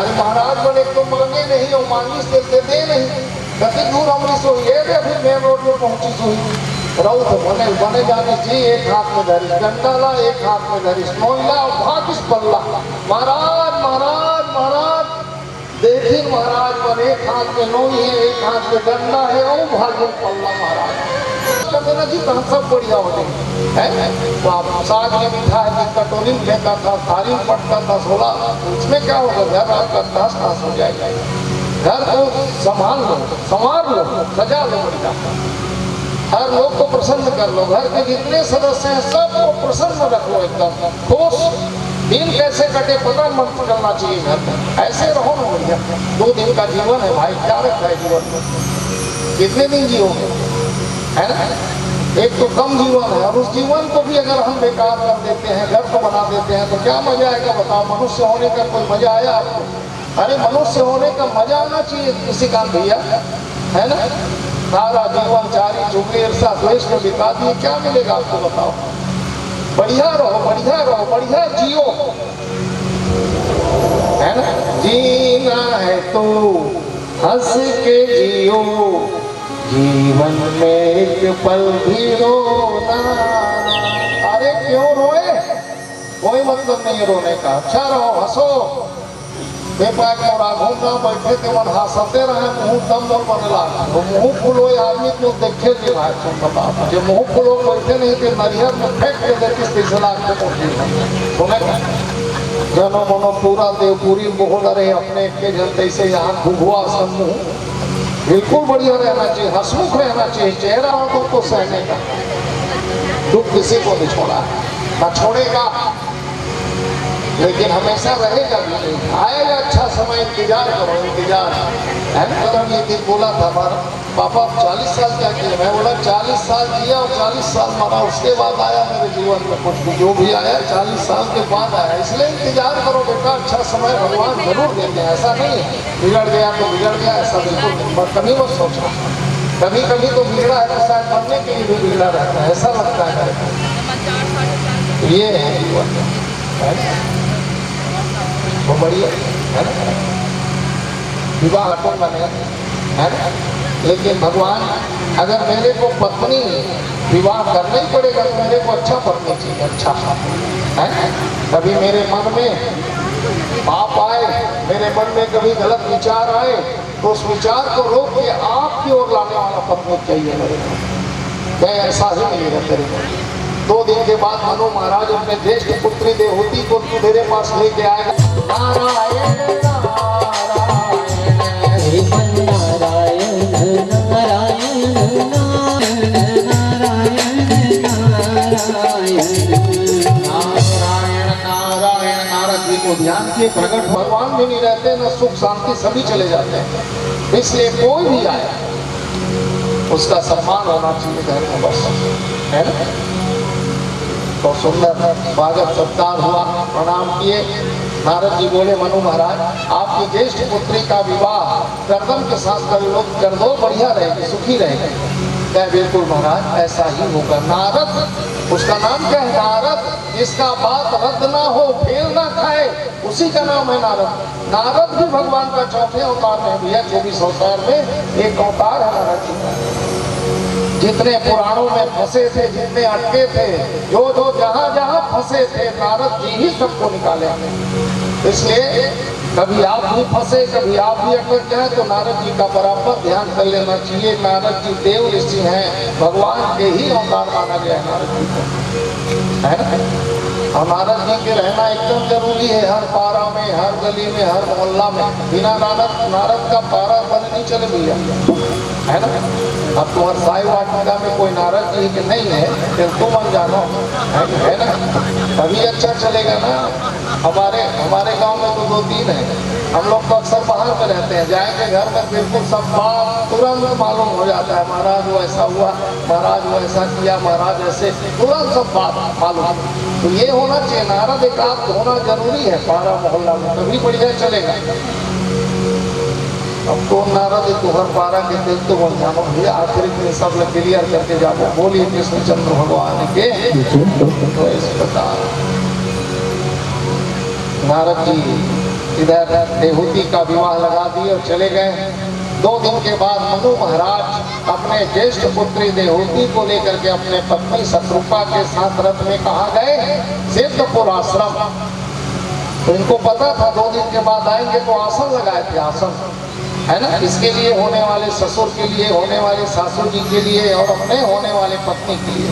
अरे महाराज मन एक तो मांगे नहीं और मांगी से दे नहीं कति दूर हमारी सोई है फिर मेन रोड में पहुंची सोई रहो तो बने जाने चाहिए। एक हाथ में धरी डंडा ला एक हाथ में धरी नोईला और भागिस पल्ला महाराज महाराज महाराज देखिए महाराज मन एक हाथ में नोई है एक हाथ में डंडा है और भागिस पल्ला महाराज ना जी तो सब बढ़िया हो जाएंगे है। तो आप साग में मीठा है कि कटोरी में फेंका था थाली में पटका था 16 उसमें क्या होगा घर आपका तहस नहस हो जाएगा। घर को संभाल लो सजा लो बढ़िया हर लोग को प्रसन्न कर लो। घर के जितने सदस्य हैं सबको प्रसन्न रखो एकदम खुश। दिन कैसे कटे पता मत करना चाहिए घर में ऐसे रहो ना बढ़िया। 2 दिन का जीवन है भाई क्या रखा है जीवन में कितने दिन जियोगे है ना। एक तो कम जीवन है और उस जीवन को भी अगर हम बेकार कर देते हैं घर को बना देते हैं तो क्या मजा आएगा बताओ। मनुष्य होने का कोई मजा आया आपको? अरे मनुष्य होने का मजा आना चाहिए किसी का भैया है ना। सारा जीवन चारी चुगली ईर्षा द्वेष में बिता दिए क्या मिलेगा आपको बताओ। बढ़िया रहो बढ़िया जियो है ना। जीना है तो हंस के जियो जीवन में एक पल भी रोना। अरे क्यों रोए कोई मतलब नहीं है रोने का। अच्छा रहो हंसो बेपाक मोरा घूमना बैठे थे मन हंसते रहे मुँह दम दम बनला तो मुँह फुलो आदमी को देखे नहीं भाई तुम बताओ जो मुँह फुलो बैठे नहीं थे नरियर में फेंक के देखे तीसरा के सुने जनो मनो पूरा देव पूरी बोल रहे अपने के जनते से यहाँ घुघुआ समूह बिल्कुल बढ़िया रहना चाहिए हंसमुख रहना चाहिए। चेहरा हो तो सहने का दुख किसी को नहीं छोड़ा ना छोड़ेगा। लेकिन हमेशा रहेगा भी नहीं, आएगा अच्छा समय, इंतजार करो इंतजार। ये दिन बोला था हमारा पापा 40 साल क्या किया, मैं बोला 40 साल किया और 40 साल मरा, उसके बाद आया मेरे जीवन में कुछ भी, जो भी आया 40 साल के बाद आया। इसलिए इंतजार करो बेटा, अच्छा समय भगवान जरूर देते हैं। ऐसा नहीं है बिगड़ गया तो बिगड़ गया, ऐसा बिल्कुल नहीं, कभी मत सोचो। कभी कभी तो बिगड़ा है तो शायद बनने के लिए भी बिगड़ा रहता है, ऐसा लगता है। ये है जीवन, वो बढ़िया है ना, विवाह अटल बने है ना। लेकिन भगवान अगर मेरे को पत्नी विवाह करना ही पड़ेगा तो मेरे को अच्छा पत्नी चाहिए, अच्छा है। कभी मेरे मन में पाप आए, मेरे मन में कभी गलत विचार आए, तो उस विचार को रोक के आपकी ओर लाने वाला पत्नी चाहिए मेरे को। मैं ऐसा ही मिलेगा तेरे को। 2 दिन के बाद मनु महाराज अपने ज्येष्ठ पुत्री देवहूति को मेरे पास लेके आएगा। नारायण ध्यान किए, प्रगट भगवान भी नहीं रहते, न सुख शांति सभी चले जाते हैं। इसलिए कोई भी आए उसका सम्मान होना चाहिए घर में, बस है ना। तो सुंदर स्वागत सत्कार हुआ, प्रणाम किए। नारद जी बोले मनु महाराज आपकी ज्येष्ठ पुत्री का विवाह कर्दम के साथ कर दो, बढ़िया रहेगी, सुखी रहेगी। क्या बिल्कुल महाराज ऐसा ही होगा। नारद उसका नाम क्या है, नारद, जिसका बात रद्द ना हो, फेल ना खाए, उसी का नाम है नारद। नारद भी भगवान का चौथे अवतार में भैया, 24 अवतार में एक अवतार है नारद जी का। जितने पुराणों में फंसे थे, जितने अटके थे, जो जहां जहां फंसे थे, नारद जी ही सबको निकाले। इसलिए कभी आप भी फंसे, कभी आप भी अटक जाए तो नारद जी का बराबर ध्यान कर लेना चाहिए। नारद जी देव ऋषि हैं, भगवान के ही अवतार माना गया है नारद जी को, है ना। और नारद जी के रहना एकदम जरूरी है, हर पारा में, हर गली में, हर मोहल्ला में। बिना नारद का पारा बंद नहीं चले भैया, है ना। अब तुम्हारे साई वाटिका में कोई नारद जी के नहीं है, फिर तुम मन जानो, है ना, तभी अच्छा चलेगा ना। हमारे गांव में तो 2-3 है। हम लोग तो अक्सर बाहर में रहते हैं, जाएंगे घर में बिल्कुल सब बात तुरंत मालूम हो जाता है। महाराज वो ऐसा हुआ, महाराज वो ऐसा किया, महाराज ऐसे, तुरंत सब बात मालूम। तो ये होना चाहिए, नारद एक आध होना जरूरी है पारा मोहल्ला में, तभी बढ़िया चलेगा। अब तो नारद तो हर पारा के दिल तो बोल जानो भैया, आखिर में सब क्लियर करके जाओ। बोलिए कृष्णचंद्र भगवान के तो इस प्रकार नारद जी इधर देवहूति का विवाह लगा दिए और चले गए। 2 दिन के बाद मनु महाराज अपने ज्येष्ठ पुत्री देवहूति को लेकर के अपने पत्नी शत्रुपा के साथ रथ में कहा गए, सिद्धपुर आश्रम। तो इनको पता था 2 दिन के बाद आएंगे, तो आसन लगाए थे, आसन, है ना। इसके लिए होने वाले ससुर के लिए, होने वाले सासू जी के लिए और अपने होने वाले पत्नी के लिए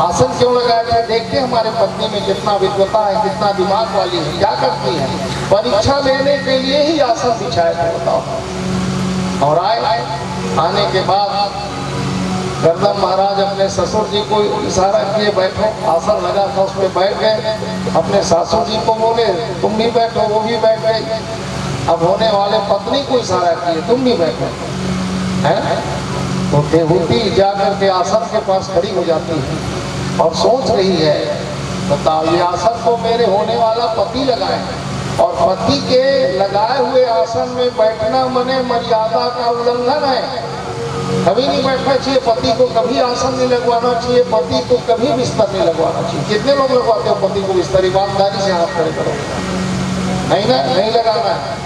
आसन क्यों लगाया थे। देखते हमारे पत्नी में कितना विद्वता है, कितना दिमाग वाली है, क्या करती है। परीक्षा लेने के लिए ही आसन बिछाए थे, बताओ। और आने के बाद कर्दम महाराज अपने ससुर जी को इशारा किए, बैठो। आसन लगा था, उस पर बैठ गए। अपने सासू जी को बोले तुम भी बैठो, वो भी बैठ गए। अब होने वाले पत्नी को इशारा किए, तुम भी बैठो, है। तो देवहूति जाकर के आसन के पास खड़ी हो जाती है और सोच रही है, बताओ ये आसन तो मेरे होने वाला पति लगाए, और पति के लगाए हुए आसन में बैठना मने मर्यादा का उल्लंघन है। कभी नहीं बैठना चाहिए पति को, कभी आसन नहीं लगवाना चाहिए पति को, कभी बिस्तर नहीं लगवाना चाहिए। कितने लोग लगवाते हो पति को बिस्तर? ईमानदारी से हाथ खड़े करो। नहीं ना, नहीं लगाना है।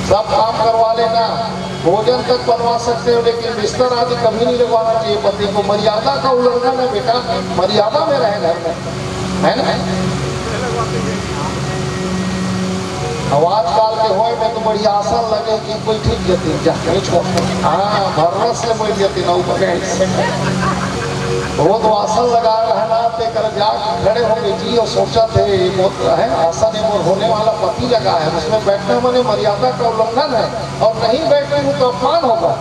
सब काम करवा लेना, भोजन तक बनवा सकते हो, लेकिन बिस्तर आदि कभी नहीं लगवाना चाहिए पति को। मर्यादा का उल्लंघन है बेटा, मर्यादा में रहे घर में, है ना। अब आजकल के होए में तो बड़ी आसन लगे कि कोई ठीक जती, हाँ भरस से बोल जाती ना ऊपर वो तो आसन लगा रहना पे कर जा खड़े होंगे जी, और सोचा थे है आसन है होने वाला पति लगा है, उसमें बैठना मैंने मर्यादा का उल्लंघन है, और नहीं बैठे हूँ तो अपमान होगा।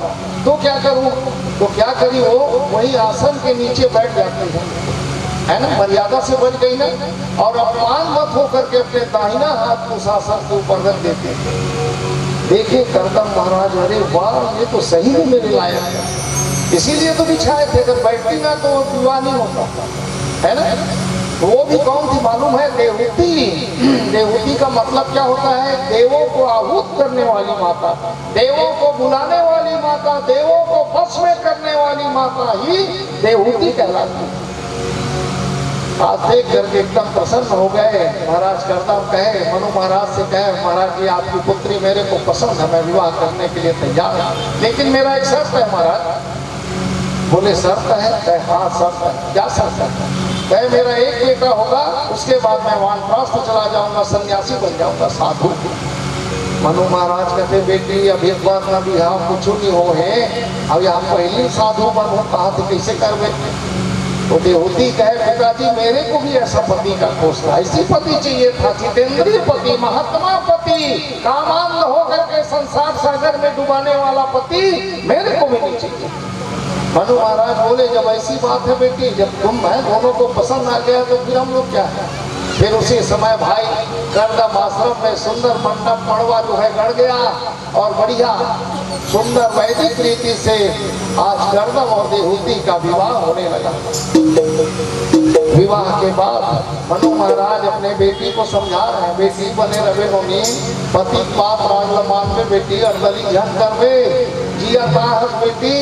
तो क्या करूँ? तो क्या करी वो वही आसन के नीचे बैठ जाती है, है ना, मर्यादा से बच गई ना। और अपमान मत हो करके अपने दाहिना हाथ को शासन के ऊपर रख देते। देखिए करदम महाराज, अरे वाह ये तो सही में मेरे लायक है, इसीलिए तो बिछाए थे, अगर बैठती ना तो विवाह नहीं होता, है ना। तो वो भी कौन थी मालूम है? देवहूति। देवहूति का मतलब क्या होता है? देवों को आहूत करने वाली माता, देवों को बुलाने वाली माता, देवों को वश में करने वाली माता ही देवहूति कहलाती है। आज देख करके एकदम प्रसन्न हो गए महाराज। करदम कहे, मनु महाराज से कहे, महाराज जी आपकी पुत्री मेरे को पसंद है, मैं विवाह करने के लिए तैयार हूँ, लेकिन मेरा एक शर्त है महाराज। बोले शर्त है? कहे हाँ शर्त है। क्या शर्त है? कहे मेरा एक बेटा होगा, उसके बाद मैं वानप्रस्थ चला जाऊंगा, सन्यासी बन जाऊंगा, साधु। मनु महाराज कहते बेटी अब एक बार ना भी यहाँ कुछ नहीं हो है, अब यहाँ पहली साधु बन हो, कहा थे कैसे कर बेटे? तो देवहूति कहे पिताजी मेरे को भी ऐसा पति का खोज था, ऐसी पति चाहिए था, जितेंद्रीय पति, महात्मा पति, कामांध होकर के संसार सागर में डुबाने वाला पति मेरे को भी नहीं चाहिए। मनु महाराज बोले जब ऐसी बात है बेटी, जब तुम मैं दोनों को पसंद आ गया तो फिर हम लोग क्या है। फिर उसी समय भाई करदम आश्रम में सुंदर मंडप मड़वा जो है गढ़ गया और बढ़िया सुंदर वैदिक रीति से आज करदम और देवहूति का विवाह होने लगा। विवाह के बाद मनु महाराज अपने बेटी को समझा रहे हैं, बेटी बने रवे नोनी पति बाप राजलमान में बेटी अर्दली झन करवे जिया ताहस बेटी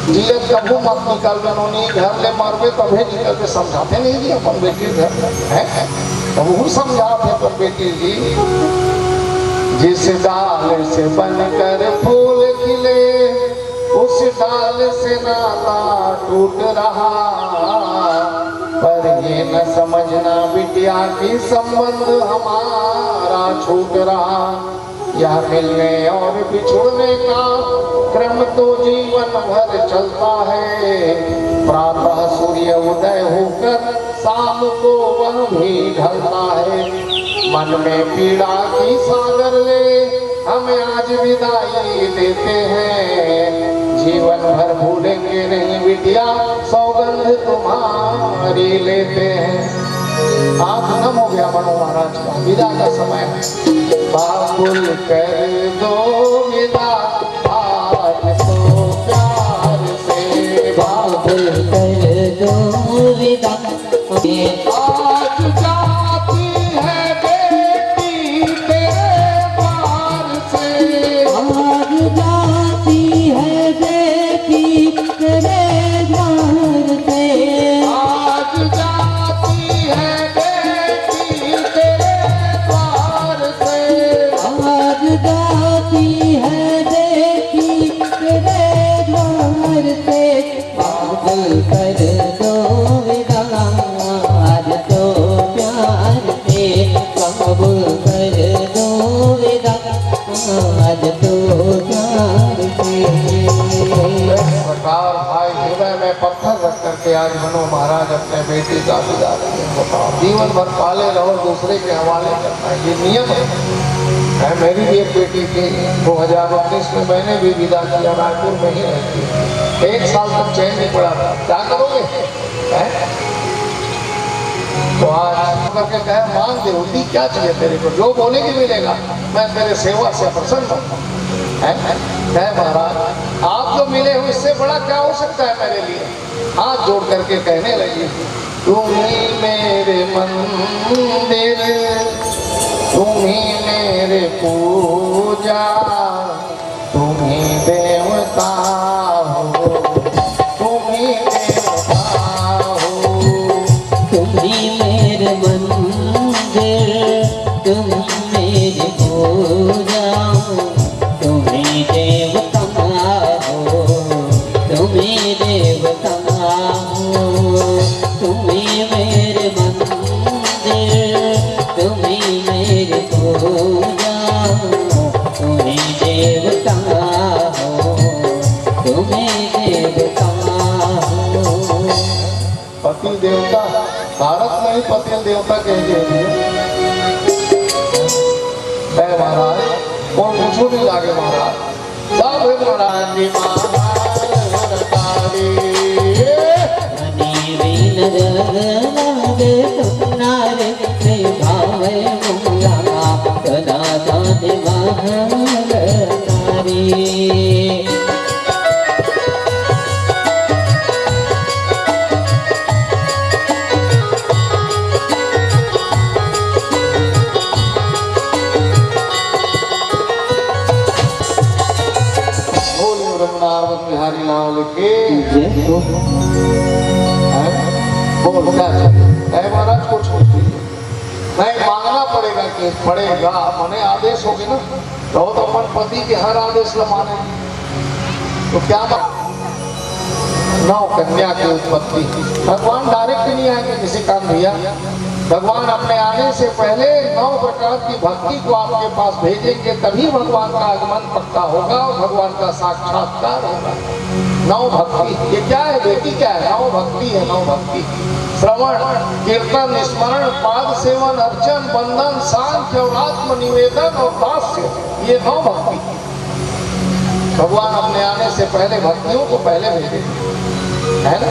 जियत कबू मत निकल नोनी घर ले मरवे तभी निकल के समझाते नहीं जी अपन बेटी घर है, तब वो समझाते अपन बेटी जी। जिस डाल से बनकर फूल खिले उस डाल से नाता टूट रहा, पर ये न समझना बिटिया की संबंध हमारा छूट रहा। यह मिलने और बिछुड़ने का क्रम तो जीवन भर चलता है, प्रातः सूर्य उदय होकर शाम को वह भी ढलता है। मन में पीड़ा की सागर ले हमें आज विदाई देते हैं, जीवन भर भूलेंगे नहीं बिटिया सौगंध तुम्हारी लेते हैं। आज खत्म हो गया मनु महाराज का, विदा का समय है। बाबुल कर दो विदा आज तो प्यार से, बाबुल कर दो विदा आज जाती है बेटी तेरे द्वार से, आज जाती है बेटी तेरे द्वार से, आज जाती है बेटी तेरे द्वार से, आज जाती है बेटी तेरे द्वार से। बाबुल कर दो विदा आज तो प्यार से, बाबुल कर दो विदा आज तो प्यार से। सरकार भाई हृदय में पत्थर रख करके आज मनु महाराज अपने बेटी का विदा किए। बताओ जीवन भर पाले रहो दूसरे के हवाले करना ये नियम है। मेरी भी एक बेटी थी 2019 में, मैंने भी विदा किया, रायपुर में ही रहती है। 1 साल तक चैन नहीं पड़ा था, क्या करोगे है? तो आज करके कहे मांग देवहूति क्या चाहिए तेरे को, जो बोलेगी मिलेगा, मैं तेरे सेवा से प्रसन्न हूँ। कहे महाराज आप जो मिले हो इससे बड़ा क्या हो सकता है मेरे लिए। हाथ जोड़ करके कहने लगी तुम ही मेरे मंदिर, तुम ही मेरे पूजा, तुम ही देवता हो, तुम ही देवता हो। तुम ही मेरे मंदिर, तुम ही मेरी पूजा, तुम ही देवता हो, तुम ही देवता हो। तुम ही मेरे मंदिर, तुम ही मेरी पूजा, तुम ही देवता हो, तुम ही देवता हो। पति देवता भारत में ही पति देवता कहेंगे महाराज, और पूछो नहीं लागे महाराज सब महाराज वीर बिन रंग लागे सुनारे से भावे मुला सदा साथ महल तारी। वृंदावन बिहारी लाल के जय हो। बोल क्या है महाराज कुछ नहीं मांगना पड़ेगा कि पड़ेगा मने आदेश होगी ना तो अपन पति के हर आदेश ल माने तो क्या नौ कन्या की उत्पत्ति भगवान डायरेक्ट नहीं आएंगे किसी काम भैया भगवान अपने आने से पहले 9 प्रकार की भक्ति को आपके पास भेजेंगे तभी भगवान का आगमन पक्का होगा और भगवान का साक्षात्कार होगा। 9 भक्ति ये क्या है बेटी क्या है 9 भक्ति है 9 भक्ति श्रवण कीर्तन स्मरण पाद सेवन अर्चन बंधन सांख्य और आत्म निवेदन और दास्य ये 9 भक्ति भगवान अपने आने से पहले भक्तियों को पहले भेजेंगे है ना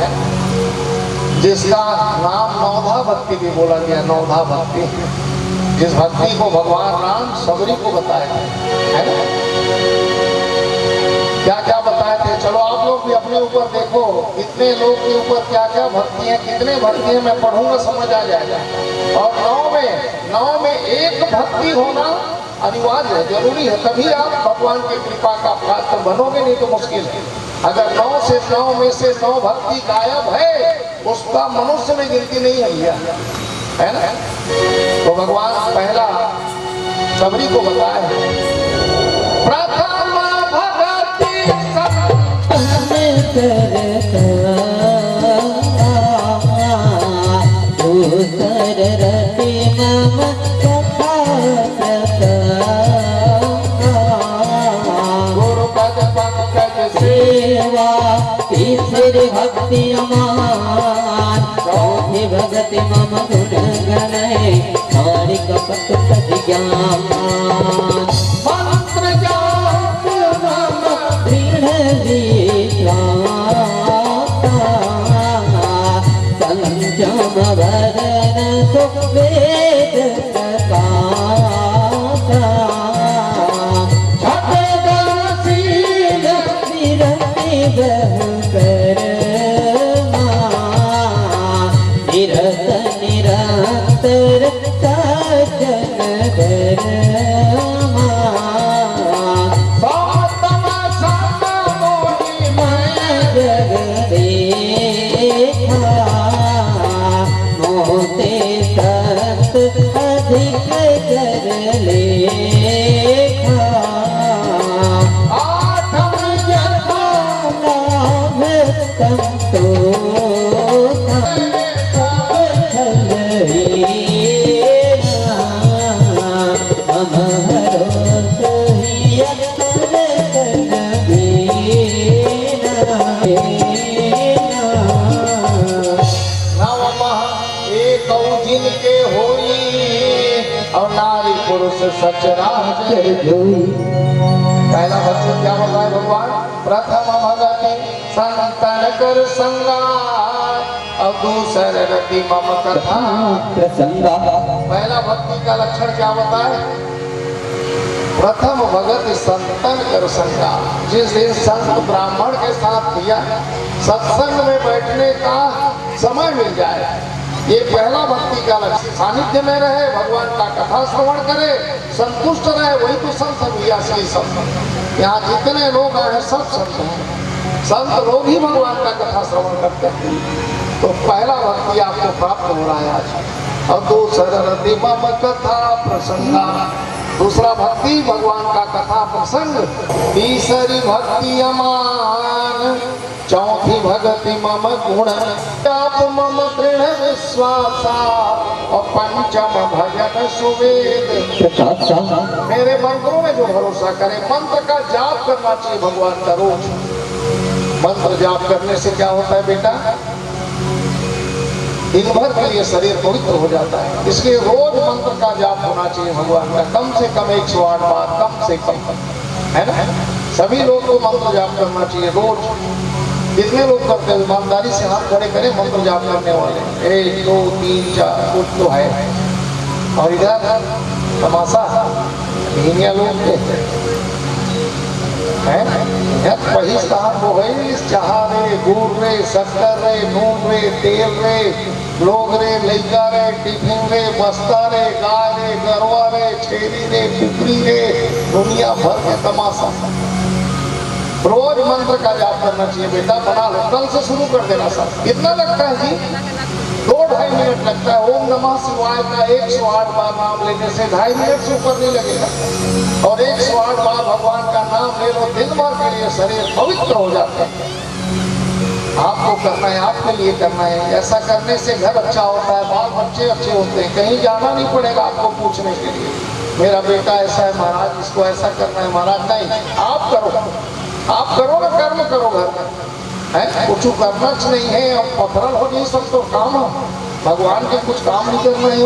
जिसका नाम नौधा भक्ति भी बोला गया नौधा भक्ति जिस भक्ति को भगवान राम सबरी को बताया है ना क्या क्या बताए थे चलो आप लोग भी अपने ऊपर देखो कितने लोग के ऊपर क्या क्या भक्ति है कितने भक्ति है मैं पढ़ूंगा समझ आ जाएगा और 9 में एक भक्ति होना अनिवार्य है जरूरी है तभी आप भगवान की कृपा का पात्र बनोगे नहीं तो मुश्किल है अगर 9 से 9 में से 9 भक्ति गायब है उसका मनुष्य में गिनती नहीं है भैया है ना तो भगवान पहला सबरी को बताया प्रथम भगति सेवा तीसरी भक्ति अमान चौथी भक्ति मम गुण गणय हरि कपट ज्ञान मंत्र जाप मम दृढ़ विश्वास संयम वरण तो वेद निरंतर सजन मोते संत अधिक कर लेखा जिनके होई और नारी पुरुष सचराचर जोई पहला भक्त क्या बताए भगवान प्रथम भगति संतन कर संगा और दूसर रति मम कथा प्रसंगा पहला भक्ति का लक्षण क्या बताए प्रथम भगत संतन कर संगा जिस दिन संत ब्राह्मण के साथ किया सत्संग में बैठने का समय मिल जाए ये पहला भक्ति का लक्ष्य सानिध्य में रहे भगवान का कथा श्रवण करे संतुष्ट रहे वही तो संत है असली संत यहाँ जितने लोग आए सब संत हैं संत लोग ही भगवान का कथा श्रवण करते हैं तो पहला भक्ति आपको प्राप्त हो रहा है आज और दूसरा कथा प्रसंगा दूसरा भक्ति भगवान का कथा प्रसंग तीसरी भक्ति अमान चौथी भगति मम गुण जाप मम दृढ़ विश्वासा और पंचम भजन सुवेद मेरे मंत्रों में जो भरोसा करे मंत्र का जाप करना चाहिए भगवान का रोज मंत्र जाप करने से क्या होता है बेटा दिन भर के लिए शरीर पवित्र हो जाता है इसलिए रोज मंत्र का जाप होना चाहिए भगवान का कम से कम 108 बार कम से कम है ना सभी लोग को मंत्र जाप करना चाहिए रोज कितने लोग करते हैं? ईमानदारी से हाथ खड़े करें मंत्र जाप करने वाले, 1 2 3 4 कुछ तो है। और इधर तमाशा ढीनिया लोग हैं, वही स्थान वो है चाह रे, गुड़ रे, शक्कर रे, नून रे, तेल रे, लोग रे, लइका रे, टिफिन रे, बस्ता रे, गाय रे, गरवा रे, छेरी रे, कुकरी रे, दुनिया भर के तमाशा। रोज मंत्र का जाप करना चाहिए बेटा, बना लो, कल से शुरू कर देना सर। कितना लगता है जी? 2-2.5 मिनट लगता है। ओम नमः शिवाय का 108 बार नाम लेने से 2.5 मिनट से ऊपर नहीं लगेगा। और 108 बार भगवान का नाम ले लो, दिन भर के लिए शरीर पवित्र हो जाता है। आपको करना है, आपके लिए करना है। ऐसा करने से घर अच्छा होता है, बाल बच्चे अच्छे होते हैं, कहीं जाना नहीं पड़ेगा आपको पूछने के लिए मेरा बेटा ऐसा है महाराज, इसको ऐसा करना है महाराज। नहीं, आप करो, आप करो ना, कर्म करो घर में है, कुछ करना नहीं है। अब पथरल हो नहीं सब तो काम है, भगवान के कुछ काम नहीं करना है।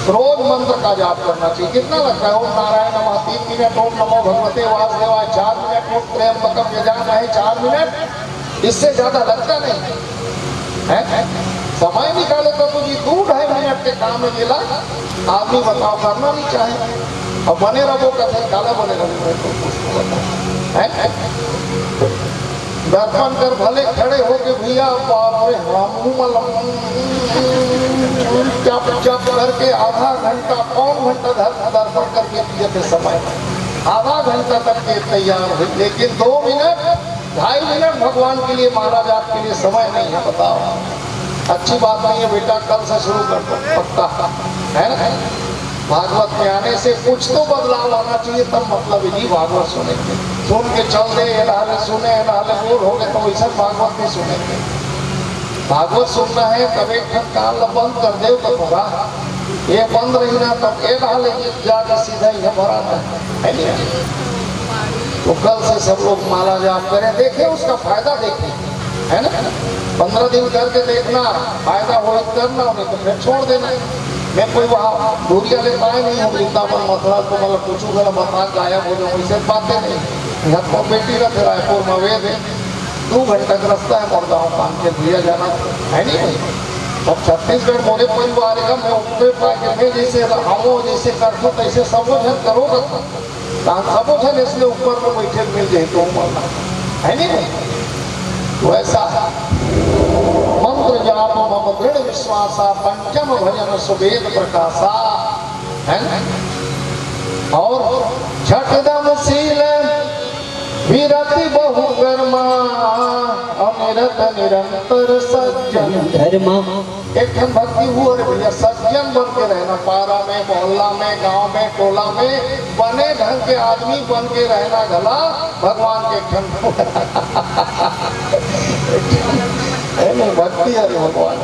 रोज मंत्र का जाप करना चाहिए। कितना लगता है? ओम नारायण नमः 3 मिनट, ओम नमो भगवते वासुदेवाय 4 मिनट, ओम त्र्यंबकम यजामहे 4 मिनट, इससे ज्यादा लगता नहीं है। समय निकाले तो जी 2-2.5 मिनट के काम में मिला। आदमी बताओ करना नहीं चाहे और बने रहो कथे काला बने रहो। दर्पण कर भले खड़े हो के भैया चप करके आधा घंटा, पौन घंटा दर्पण करके दिए थे समय, आधा घंटा तक के तैयार हुई। लेकिन 2 मिनट 2.5 मिनट भगवान के लिए महाराज आपके लिए समय नहीं है, बताओ। अच्छी बात नहीं है बेटा, कल से शुरू कर दो पक्का, है ना। भागवत में आने से कुछ तो बदलाव आना चाहिए, तब मतलब ही भागवत सुनेंगे। सुन के चल दे नाले सुने नाले बोल हो गए तो वैसा भागवत नहीं सुनेंगे। भागवत सुनना है तब एक कान बंद कर दे तो भरा, ये बंद रही ना तब ये डाले जाके सीधा ही भरा है नहीं। तो कल से सब लोग माला जाप करें, देखें उसका फायदा देखें, है ना। 15 दिन करके देखना, फायदा हो करना, नहीं तो फिर छोड़ देना। मैं कोई वहाँ दूरिया ले पाए नहीं हूँ, वृंदावन मथुरा तो मतलब पूछूंगा बता गायब हो जाऊँ, वैसे बातें नहीं। यहाँ तो बेटी रखे रायपुर में वेद है, 2 घंटा का रास्ता है मुर्दाओं काम के भैया जाना है नहीं भाई। अब छत्तीसगढ़ मोरे परिवार का मैं उपरे पाके मैं जैसे हमो जैसे करतो तैसे सबो जन करोगे सबो जन इसलिए ऊपर में बैठे मिल जाए तो है नहीं भाई। तो ऐसा मंत्र जाप मम दृढ़ विश्वासा, पंचम भजन सुवेद प्रकाशा, है और झटदम शील विरति बहु कर्मा, अनिरत निरंतर सज्जन धर्मा। एक ठन भक्ति हुआ रे भैया, सज्जन बन के रहना, पारा में, मोहल्ला में, गांव में, टोला में, बने ढंग के आदमी बन के रहना गला भगवान के ठन नहीं भक्ति है भगवान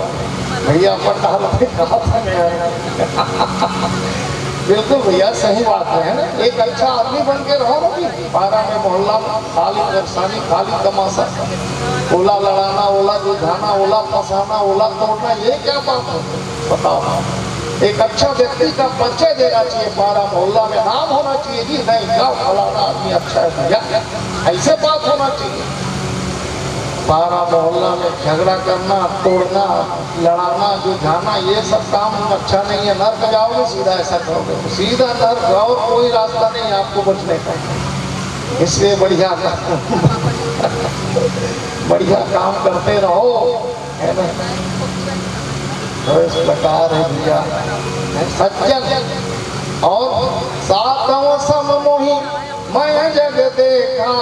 भैया पंडाल में कहा था बिल्कुल भैया सही बात है ना। एक अच्छा आदमी बन के रहो ना भी, पारा में मोहल्ला में खाली परेशानी, खाली तमाशा, ओला लड़ाना, ओला जुझाना, ओला फंसाना, ओला तोड़ना, ये क्या बात है बताओ। एक अच्छा व्यक्ति का परिचय देना चाहिए, पारा मोहल्ला में नाम होना चाहिए जी, नहीं क्या फलाना आदमी अच्छा है भैया, ऐसे बात होना चाहिए। पारा मोहल्ला में झगड़ा करना, तोड़ना, लड़ाना, जुझाना, ये सब काम अच्छा नहीं है। नर्क जाओगे सीधा ऐसा करोगे, सीधा नर्क, और कोई रास्ता नहीं आपको बचने का। इसलिए बढ़िया बढ़िया काम करते रहो, है ना। तो इस प्रकार है भैया सज्जन और सातों सम मोहि मैं जग देखा,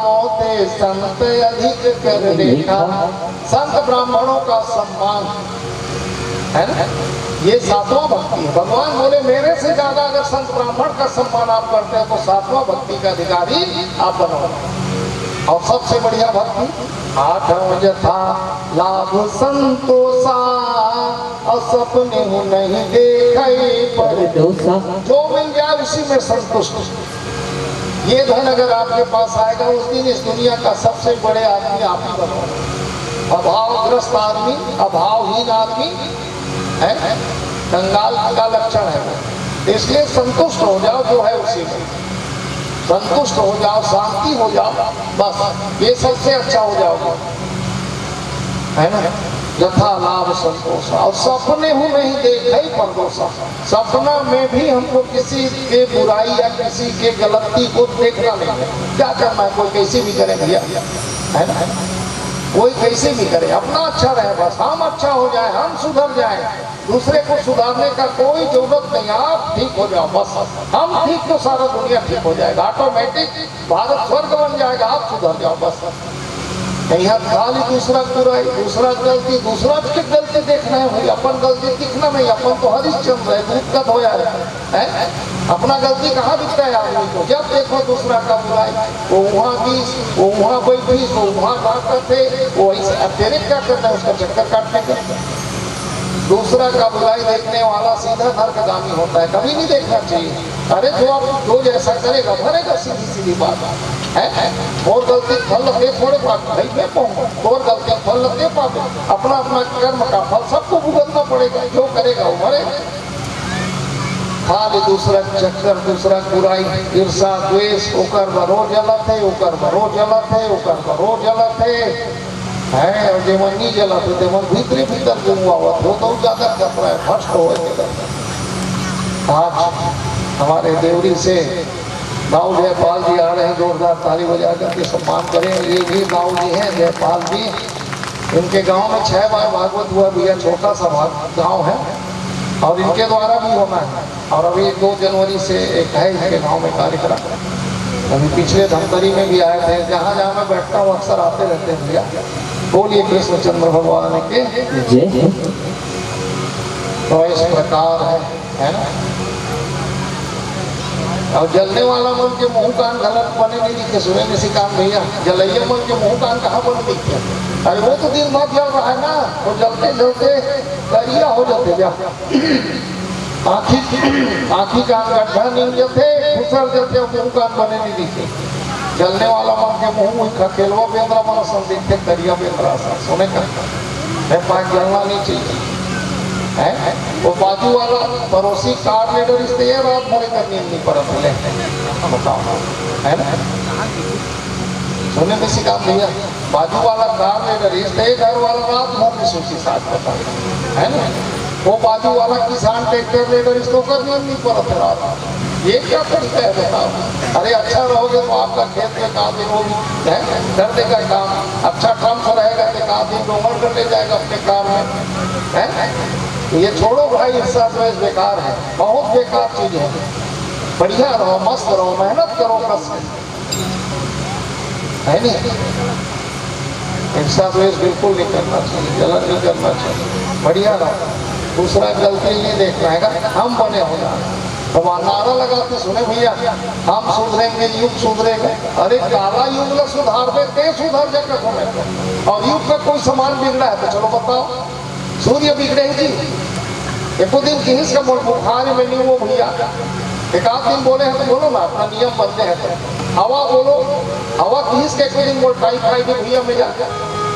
मोते संत अधिक कर देखा। संत ब्राह्मणों का सम्मान है ना, ये 7वां भक्ति है। भगवान बोले मेरे से ज्यादा अगर संत ब्राह्मण का सम्मान आप करते हैं तो 7वां भक्ति का अधिकारी आप बनो। और सबसे बढ़िया भक्ति 8 यथा लाभ संतोषा, और सपने नहीं देखे पर दोषा। जो मिल जाए उसी में संतुष्ट। ये धन अगर आपके पास आएगा उस दिन इस दुनिया का सबसे बड़े आदमी आप ही बनो। अभावग्रस्त आदमी, अभावहीन आदमी है, कंगाल का लक्षण है। इसलिए संतुष्ट हो जाओ जो है उसी में। संतुष्ट हो जाओ, शांति हो जाओ, बस ये सबसे अच्छा हो जाओगे, है ना। यथा लाभ संतोष, और सपने हूँ नहीं देखे परदोषा, सपना में भी हमको किसी के बुराई या किसी के गलती को देखना नहीं है। क्या करना है, कोई कैसे भी करे भैया, है ना, कोई कैसे भी करे, अपना अच्छा रहे, बस हम अच्छा हो जाए, हम सुधर जाए, दूसरे को सुधारने का कोई जरूरत नहीं, आप ठीक हो जाओ, बस हम ठीक तो सारा दुनिया ठीक हो जाएगा, ऑटोमेटिक भारत स्वर्ग बन जाएगा, आप सुधर जाओ बस। यहाँ खाली दूसरा बुराई, दूसरा गलती, दूसरा की गलती देखना है भाई, अपन गलती दिखना नहीं, अपन तो हरिश्चंद्र है, दूध का धोया है, अपना गलती कहाँ दिखता है आदमी को, जब देखो दूसरा का बुराई, वो वहाँ भी, वो वहाँ बैठी, वो वहाँ डॉक्टर थे, वो ऐसे, तेरे क्या करना है, उसका चक्कर काटने का। दूसरा का बुराई देखने वाला सीधा नरकगामी होता है, कभी नहीं देखना चाहिए। अरे जो जैसा करेगा भरेगा, सीधी सीधी बात है। और गलती फल लगे थोड़े पाप भाई, मैं कहूँगा और गलती फल लगे पाप, अपना अपना कर्म का फल सबको भुगतना पड़ेगा, जो करेगा वो भरेगा। खाली दूसरा चक्कर, दूसरा बुराई, ईर्षा द्वेष, ओकर बरो जलत है, ओकर बरो जलत है, ओकर बरो जलत है, और जेमन नहीं जलत है तेमन भीतरे भीतर गुंगावत हो, तो ज्यादा खतरा है, भ्रष्ट हो। आज हमारे देवरी से दाऊ जयपाल जी आ रहे हैं, जोरदार ताली बजा करके सम्मान करें। ये भी दाऊ जी हैं, जयपाल जी, इनके गांव में 6 बार भागवत हुआ भैया, छोटा सा गांव है, और इनके द्वारा भी होना है। और अभी 2 जनवरी से एक है इनके गांव में कार्यक्रम, अभी पिछले धमतरी में भी आए थे, जहाँ जहाँ मैं बैठता हूँ अक्सर आते रहते हैं भैया। बोलिए कृष्णचंद्र भगवान के जय। तो इस प्रकार है ना, और जलने वाला मन के मुंह कान गलत बने नहीं दिखे, सुने नहीं सिकान भैया, जलैया मन के मुंह कान कहाँ बने दिखे, अरे वो तो दिन भर जल रहा है ना, वो जलते जलते करिया हो जाते जा, आँखी कान गड्ढा नहीं जाते, घुसर जाते, मुंह कान बने नहीं दिखे। जलने वाला मन के मुंह खेलवा बेंद्रा मन सन दिखते, करिया बेंद्रा सा, सुने का पाक जलना नहीं चाहिए है। वो बाजू वाला पड़ोसी कार लेडर इसलिए रात भरे का नींद नहीं पड़ा बोले, बताओ है ना, सुनने में सिखा भैया, बाजू वाला कार लेडर इसलिए घर वाला रात भर की सूची साथ पता है ना, वो बाजू वाला किसान ट्रैक्टर लेडर इसको कर नींद नहीं पड़ा रात। ये क्या तरीका है बताओ। अरे अच्छा रहोगे तो आपका खेत में काम दिन वो भी है कर देगा काम, अच्छा टर्म्स रहेगा तो काम दिन डोंगर कर ले जाएगा अपने काम में है। ये छोड़ो भाई, ईर्ष्या द्वेष बेकार है, बहुत बेकार चीज है। बढ़िया रहो, मस्त रहो, मेहनत करो, कस है नहीं। ईर्ष्या द्वेष बिल्कुल नहीं करना चाहिए, जलन नहीं करना चाहिए, बढ़िया रहो, दूसरा गलती नहीं देखना है, हम बने होना। तो नारा लगाते सुने भैया, हम सुधरेंगे युग सुधरेगा। अरे काला युग में सुधार दे सुधर जाकर सुने, और युग का कोई सामान बिगड़ा है तो चलो बताओ, सूर्य बिगड़े जी, एक दिन किस का बुखार में नहीं वो भैया, एक आध दिन बोले हैं तो बोलो ना, अपना नियम बदले हैं तो हवा बोलो, हवा किस के एक दिन बोल टाइफाइड भैया में जाकर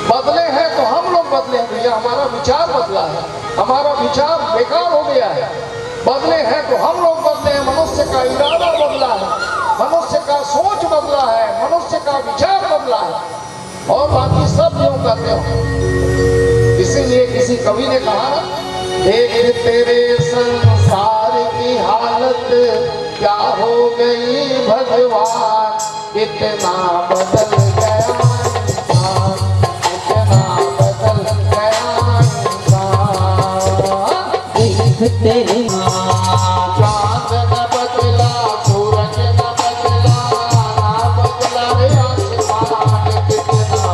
बदले हैं तो हम लोग बदले हैं भैया, हमारा विचार बदला है, हमारा विचार बेकार हो गया है। बदले हैं तो हम लोग बदले हैं, मनुष्य का इरादा बदला है, मनुष्य का सोच बदला है, मनुष्य का विचार बदला है, और बाकी सब यूं करते हो। इसीलिए किसी कवि ने कहा, देख तेरे संसार की हालत क्या हो गई भगवान, कितना बदल गया इंसान, कितना बदल गया इंसान। देख तेरे चांद न बदला, सूरज न बदला, ना बदला रे आसमान, कितना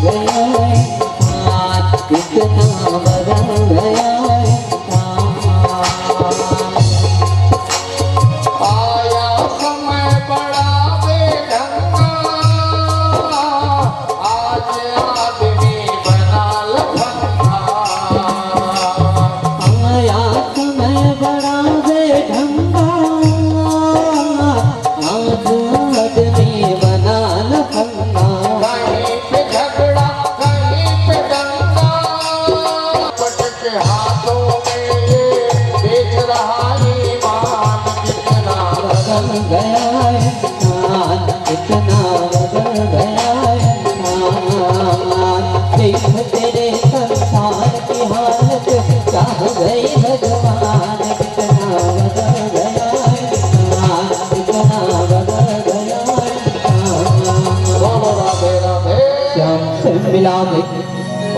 गया इंसान, कितना बदल गया इंसान। आया समय बड़ा बेढंगा, आज आदमी बना लफंगा। आया समय बड़ा बेढंगा, विठ